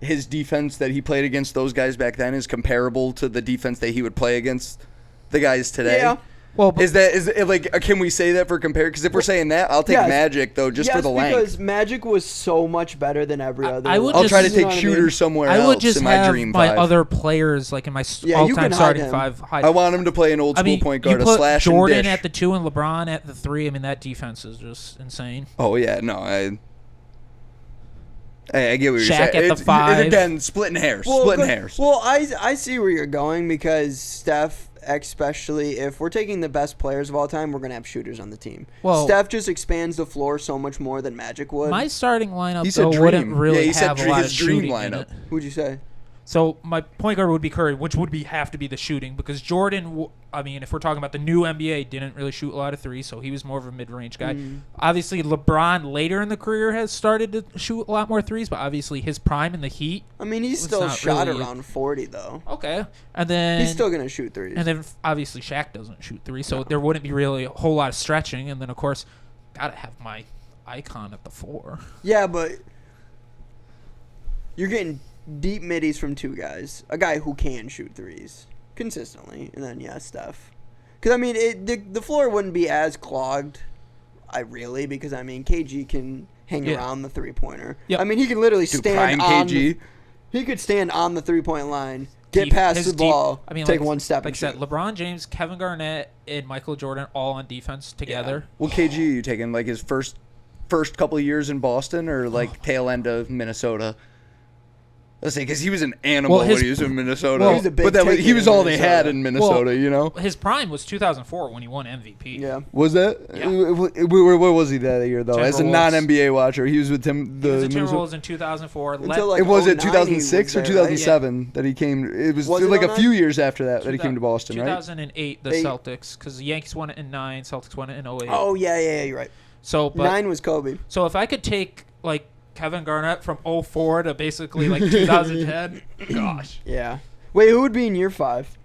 his defense that he played against those guys back then is comparable to the defense that he would play against the guys today? Yeah. Well, is it like, can we say that for compare? Because if we're saying that, I'll take Magic though, just for the length. Because Magic was so much better than every other. I'll try to take shooters somewhere else. I would just in my dream my five. other players like in my all-time starting five. I want him to play an old school point guard, you put a slash Jordan and dish. at the 2 and LeBron at the 3. I mean, that defense is just insane. Oh yeah, no, I get what you're Shaq saying. at the 5. Again, splitting hairs. Well, I see where you're going because Steph, especially if we're taking the best players of all time, we're going to have shooters on the team. Well, Steph just expands the floor so much more than Magic would. My starting lineup, though, wouldn't really have a lot of shooting lineup. in it. Who'd you say? So my point guard would be Curry, which would have to be the shooting because Jordan, I mean, if we're talking about the new NBA, didn't really shoot a lot of threes, so he was more of a mid-range guy. Obviously, LeBron later in the career has started to shoot a lot more threes, but obviously his prime in the Heat. I mean, he's still shot around 40 though. Okay, and then he's still gonna shoot threes. And then obviously Shaq doesn't shoot threes, so there wouldn't be really a whole lot of stretching. And then of course, gotta have my icon at the 4. Yeah, but you're getting deep middies from 2 guys. A guy who can shoot threes consistently, and then Steph. Because I mean, the floor wouldn't be as clogged. Because I mean, KG can hang around the 3-pointer. Yep. I mean, he can literally stand on. He could stand on the 3-point line, get past the ball, take one step. Like I said, LeBron James, Kevin Garnett, and Michael Jordan all on defense together. Yeah. What KG are you taking? Like his first couple of years in Boston, or like tail end of Minnesota? Let's say because he was an animal when he was in Minnesota. He was all they had in Minnesota, you know? His prime was 2004 when he won MVP. Yeah. Was that? Yeah. Where was he that year, though? As a non-NBA watcher, he was with him. He was the Timberwolves in 2004. It was 2006 or 2007 that he came. It was like a few years after that he came to Boston, 2008, the Celtics, because the Yankees won it in 9, Celtics won it in 08. Oh, yeah, you're right. So, 9 was Kobe. So if I could take, like, Kevin Garnett from 04 to basically like 2010. Gosh. Yeah. Wait, who would be in year 5?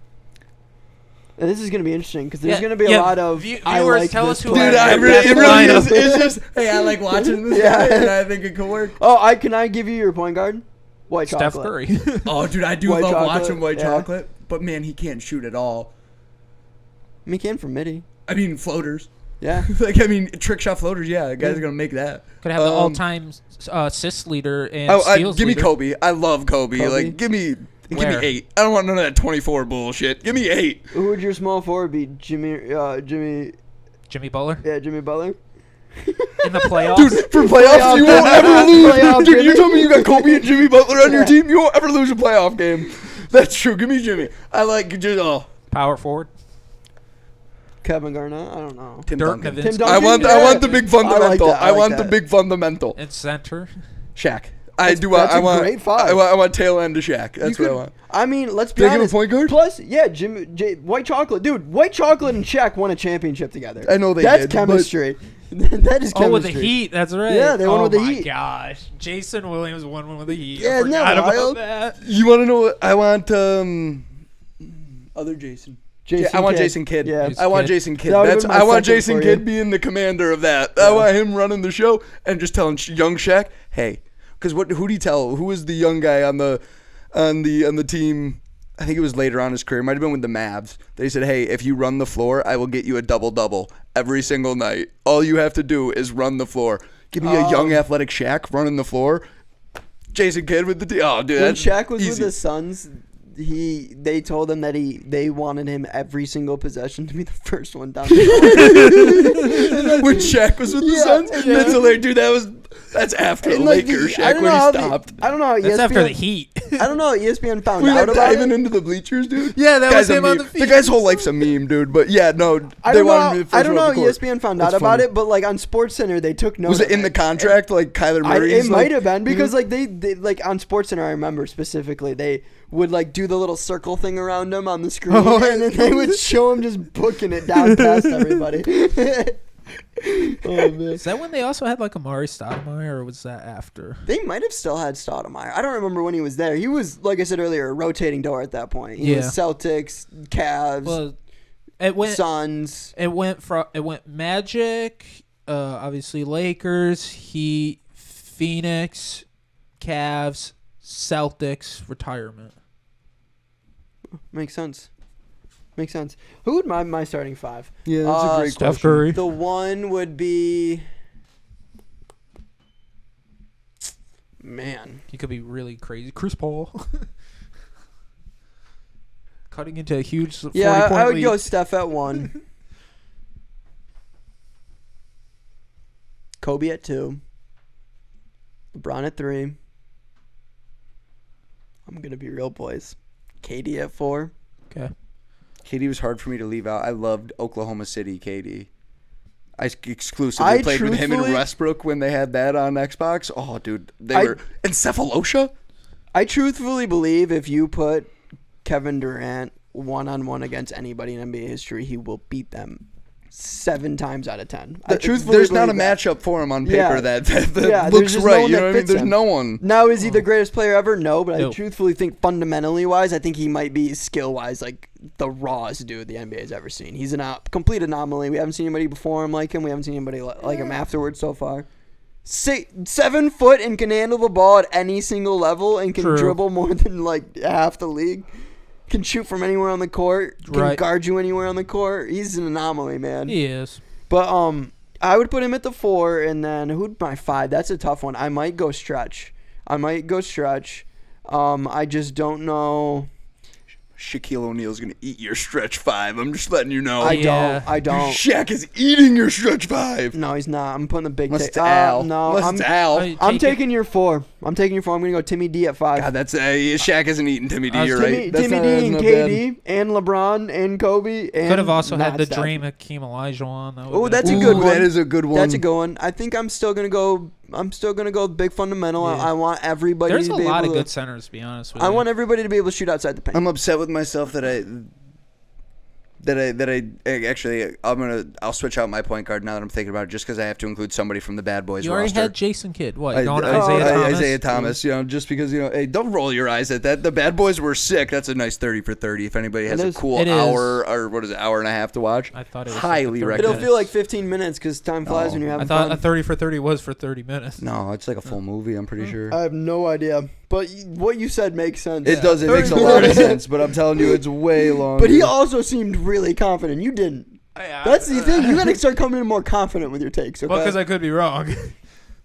And this is going to be interesting because there's going to be a lot of viewers. Tell us who. Dude, it really is. It's just I like watching this guy, and I think it could work. Oh, can I give you your point guard? White Steph Chocolate. Curry. Oh, dude, I do love watching White Chocolate, but man, he can't shoot at all. He can from midi. I mean, floaters. Yeah. Trick shot floaters, the guy's going to make that. Could have the all-time assist leader and steals give leader. me Kobe. I love Kobe. Like, give me 8. I don't want none of that 24 bullshit. Give me 8. Who would your small forward be? Jimmy Butler? Yeah, Jimmy Butler. In the playoffs? Dude, for playoffs, you won't ever lose. Dude, you told me you got Kobe and Jimmy Butler on your team. You won't ever lose a playoff game. That's true. Give me Jimmy. I like power forward. Kevin Garnett? I don't know. Tim Duncan. I want the big fundamental. I want the big fundamental. And center. Shaq. I want tail end to Shaq. That's what I want. I mean, let's be honest. Give him a point guard? Plus, White Chocolate. Dude, White Chocolate and Shaq won a championship together. I know they did. That's chemistry. That is chemistry. Oh, with the Heat. That's right. Yeah, they won with the Heat. Oh, my gosh. Jason Williams won one with the Heat. Yeah, I forgot about that. You want to know what? I want other Jason. I want Jason Kidd. Yeah. I want Jason Kidd. I want Jason Kidd being the commander of that. I want him running the show and just telling young Shaq, hey, because who do you tell? Who was the young guy on the team? I think it was later on in his career. It might have been with the Mavs. They said, hey, if you run the floor, I will get you a double-double every single night. All you have to do is run the floor. Give me a young athletic Shaq running the floor. Jason Kidd with the team. Oh, dude. When Shaq was with the Suns, they told him that they wanted him every single possession to be the first one down. When Shaq was with the Suns, that's hilarious, dude. That's after the Lakers. Shaq when he stopped. I don't know. That's after the Heat. I don't know. How ESPN found We out were about diving it. into the bleachers, dude. Yeah, that was him on the The field. guy's whole life's a meme, dude. But yeah, no, I they don't wanted him to be know. the first I don't know. one How off the court. ESPN found That's out about funny. it, but like on SportsCenter, they took note. Was it in the contract, like Kyler Murray? It might have been because like they like on SportsCenter, I remember specifically they would like do the little circle thing around him on the screen, and then they would show him just booking it down past everybody. Oh man. Is that when they also had like Amari Stoudemire, or was that after? They might have still had Stoudemire. I don't remember when he was there. He was, like I said earlier, a rotating door at that point. He was Celtics, Cavs, Well, it went Suns. It went Magic, obviously Lakers, Heat, Phoenix, Cavs, Celtics, retirement. Makes sense. Who would my starting five? Yeah, that's a great Steph question. Curry. The one would be... Man. He could be really crazy. Chris Paul. Cutting into a huge 40-point Yeah, I would lead. go Steph at 1. Kobe at 2. LeBron at 3. I'm going to be real, boys. KD at 4. Okay. KD was hard for me to leave out. I loved Oklahoma City KD. I exclusively played with him and Westbrook when they had that on Xbox. Oh, dude. They were... And Cephalosha? I truthfully believe if you put Kevin Durant one-on-one against anybody in NBA history, he will beat them 7 times out of 10. There's not a matchup for him on paper that looks there's right. No one You know that what I mean? fits There's him. no one. Now, is he the greatest player ever? No, but I Nope. truthfully think fundamentally-wise, I think he might be skill-wise like the rawest dude the NBA has ever seen. He's a complete anomaly. We haven't seen anybody before him like him. We haven't seen anybody like him afterwards so far. 7 foot and can handle the ball at any single level and can True. dribble more than like half the league. Can shoot from anywhere on the court. Can guard you anywhere on the court. He's an anomaly, man. He is. But I would put him at the 4, and then who'd my 5? That's a tough one. I might go Stretch. I just don't know. Shaquille O'Neal's going to eat your stretch 5. I'm just letting you know. I don't. Shaq is eating your stretch 5. No, he's not. I'm putting the big Unless take. it's Al. No, Unless it's Al. I'm taking your 4. I'm taking your 4. I'm going to go Timmy D at 5. God, that's Shaq isn't eating Timmy D. You're Timmy, right. That's Timmy not- D that's and not KD and LeBron and Kobe. And Could have also had not the Steph. dream Hakeem Olajuwon. That Oh, would've that's been a cool. good one. That is a good one. That's a good one. I think I'm still gonna go big fundamental. Yeah. I want everybody There's to a be lot of able to. good centers, to be honest with I you. want everybody to be able to shoot outside the paint. I'm upset with myself that I'll switch out my point guard now that I'm thinking about it, just because I have to include somebody from the Bad Boys You already roster. had Jason Kidd. What? I- You going I- Isaiah Thomas? Isaiah Thomas, just because, hey, don't roll your eyes at that. The Bad Boys were sick. That's a nice 30 for 30. If anybody has a cool It is. hour, or what is it, hour and a half to watch, I thought it was highly like a 30 recommend. It'll feel like 15 minutes because time flies No. when you're having I thought fun. a 30 for 30 was for 30 minutes. No, it's like a full movie, I'm pretty sure. I have no idea, but what you said makes sense. It does. It 30 makes a lot of sense, but I'm telling you, it's way longer. But he also seemed really confident. You didn't. That's the thing. You got to start coming in more confident with your takes. Okay? Well, because I could be wrong.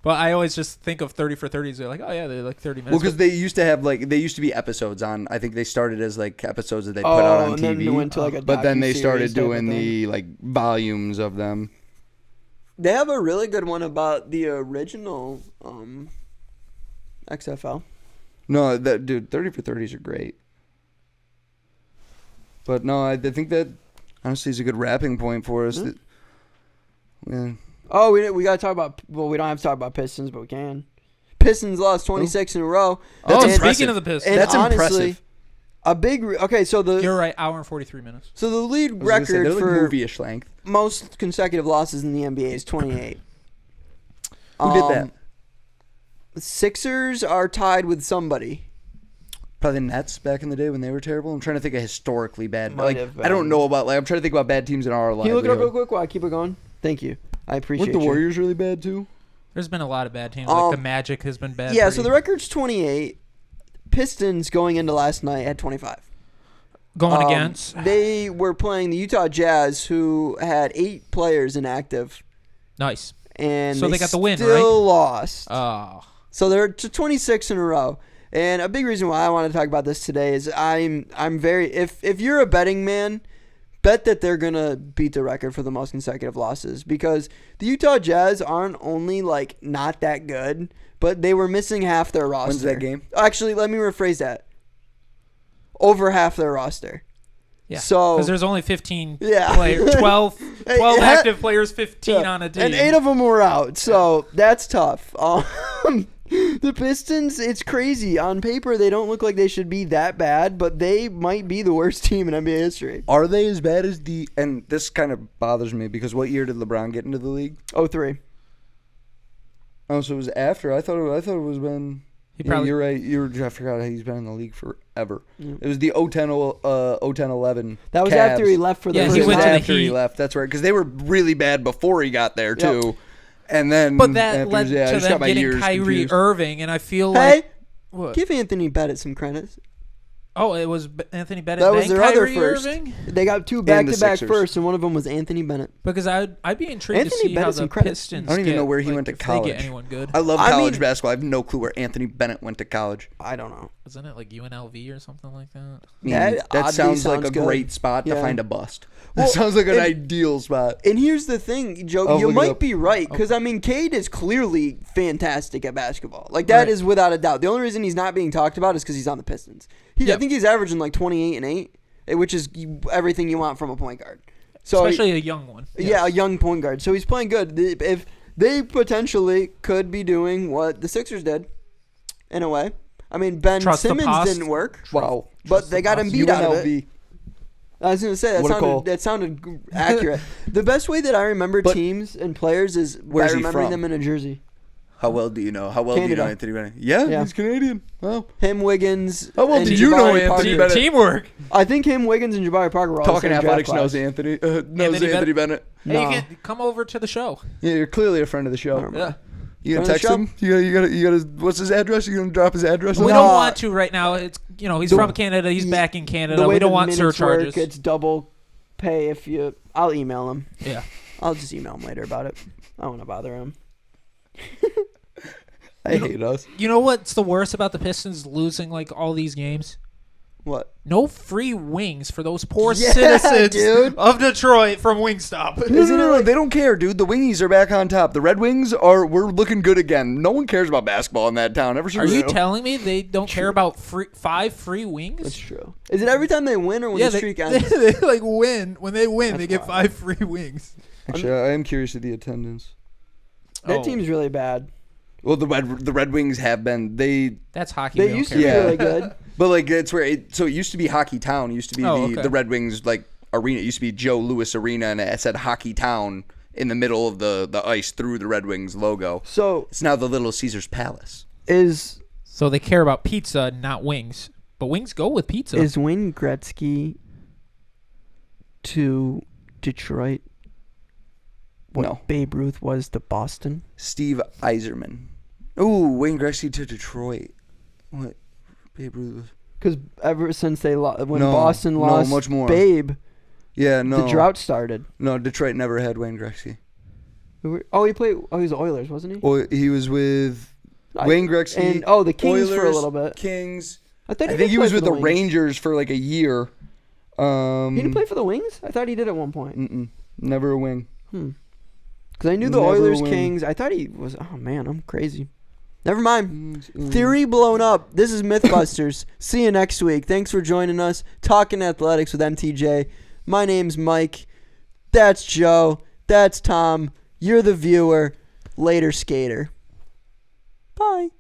But I always just think of 30 for 30s. They're like, oh, yeah, they're like 30 minutes. Well, because they used to have they used to be episodes on. I think they started as episodes that they put out on and TV. then it went to like a But then they docuseries started type of doing thing. the volumes of them. They have a really good one about the original XFL. No, dude, 30 for 30s are great. But no, I think that honestly is a good wrapping point for us. Yeah. Oh, we got to talk about. Well, we don't have to talk about Pistons, but we can. Pistons lost 26 in a row. Oh, That's impressive. speaking of the Pistons. And That's honestly, impressive. A big. Okay, so You're right, hour and 43 minutes. the lead I was gonna say, record they're like for movie-ish length. most consecutive losses in the NBA is 28. Who did that? The Sixers are tied with somebody. Probably the Nets back in the day when they were terrible. I'm trying to think of historically bad. Might have I don't been. know about. I'm trying to think about bad teams in our life. Can you look it up real quick while I keep it going? Thank you. I appreciate Weren't the you. Warriors really bad too? There's been a lot of bad teams. Like the Magic has been bad. Yeah, so the record's 28. Pistons going into last night had 25. Going against. They were playing the Utah Jazz, who had 8 players inactive, Nice. and So they got the win, still lost. Oh. So they're to 26 in a row. And a big reason why I want to talk about this today is I'm very if you're a betting man, bet that they're gonna beat the record for the most consecutive losses, because the Utah Jazz aren't only like not that good, but they were missing half their roster. When's that game? Actually, let me rephrase that. Over half their roster. Yeah, so because there's only 15 Yeah. players, 12 active players, 15 on a team. And 8 of them were out, so that's tough. The Pistons, it's crazy. On paper, they don't look like they should be that bad, but they might be the worst team in NBA history. Are they as bad as the... And this kind of bothers me, because what year did LeBron get into the league? 03. Oh, so it was after. I thought it was when... You're right. I forgot he's been in the league forever. Yeah. It was the 0-10-11. That was Cavs. after he left for the first he went time. to the after he left. That's right, because they were really bad before he got there too. Yep. And then, but that led to them getting Kyrie confused. Irving, and I feel Hey, what? Give Anthony Bennett some credit. Oh, it was Anthony Bennett. That was their other Kyrie first. Irving? They got 2 back-to-back Sixers. firsts, and one of them was Anthony Bennett. Because I'd be intrigued Anthony to see Bennett's how the some credit. Pistons. I don't even know where he went to if college. They get anyone good? I love college basketball. I have no clue where Anthony Bennett went to college. I don't know. Wasn't it like UNLV or something like that? That sounds like a good. great spot to Yeah. find a bust. Well, That sounds like an ideal spot. And here's the thing, Joe. I'll You look it might up. be right, because, Cade is clearly fantastic at basketball. Like, that is without a doubt. The only reason he's not being talked about is because he's on the Pistons. I think he's averaging like 28 and 8, which is everything you want from a point guard. So Especially a young one. Yeah, a young point guard. So he's playing good. If they potentially could be doing what the Sixers did, in a way. Ben Trust the Simmons past. didn't work. Wow. But they got him beat out of it. I was going to say, What a call. that sounded accurate. The best way that I remember teams and players is by Where's he remembering from? them in a jersey. How well do you know? How well Canada. do you know Anthony Bennett? Yeah, he's Canadian. Wow. Him, Wiggins. How well and do you know Jabari Anthony Parker. Bennett? Teamwork. I think him, Wiggins, and Jabari Parker were all Talking the same Athletics draft knows class. Anthony Bennett. No. Hey, you can come over to the show. Yeah, you're clearly a friend of the show. Yeah. You gonna Friend text of the him? You gotta. What's his address? You gonna drop his address? We No. don't want to right now. It's he's from Canada. He's back in The Canada. way We don't the want minutes surcharges. work, it's double pay if you... I'll email him. Yeah. I'll just email him later about it. I don't want to bother him. I hate us. You know what's the worst about the Pistons losing like all these games? What? No free wings for those poor Yeah, citizens dude. of Detroit from Wingstop. No, they don't care, dude. The Wingies are back on top. The Red Wings we're looking good again. No one cares about basketball in that town. Ever Are you telling me they don't care about 5 free wings? That's true. Is it every time they win or when the streak they ends? like win. When they win, That's they get wild. 5 free wings. Actually, I am curious of the attendance. That team's really bad. Well, the Red Wings have been. That's hockey. They used to be Yeah. really good. But like it's where it used to be Hockey Town. It used to be the Red Wings like arena. It used to be Joe Louis Arena, and it said Hockey Town in the middle of the ice through the Red Wings logo. So It's now the Little Caesars Palace. So they care about pizza, not wings. But wings go with pizza. Is Wayne Gretzky to Detroit what No. Babe Ruth was to Boston? Steve Yzerman. Ooh, Wayne Gretzky to Detroit. What? Babe Ruth. Because ever since when No, Boston no, lost much more. Babe, Yeah, no. the drought started. No, Detroit never had Wayne Gretzky. He played. Oh, he was the Oilers, wasn't he? Well, he was with Wayne Gretzky. And the Kings Oilers, for a little bit. Kings. I think he was with the Rangers for like a year. He didn't play for the Wings? I thought he did at one point. Never a wing. Because I knew the Never Oilers, win. Kings. I thought he was. Oh man, I'm crazy. Never mind. Theory blown up. This is Mythbusters. See you next week. Thanks for joining us. Talking Athletics with MTJ. My name's Mike. That's Joe. That's Tom. You're the viewer. Later, skater. Bye.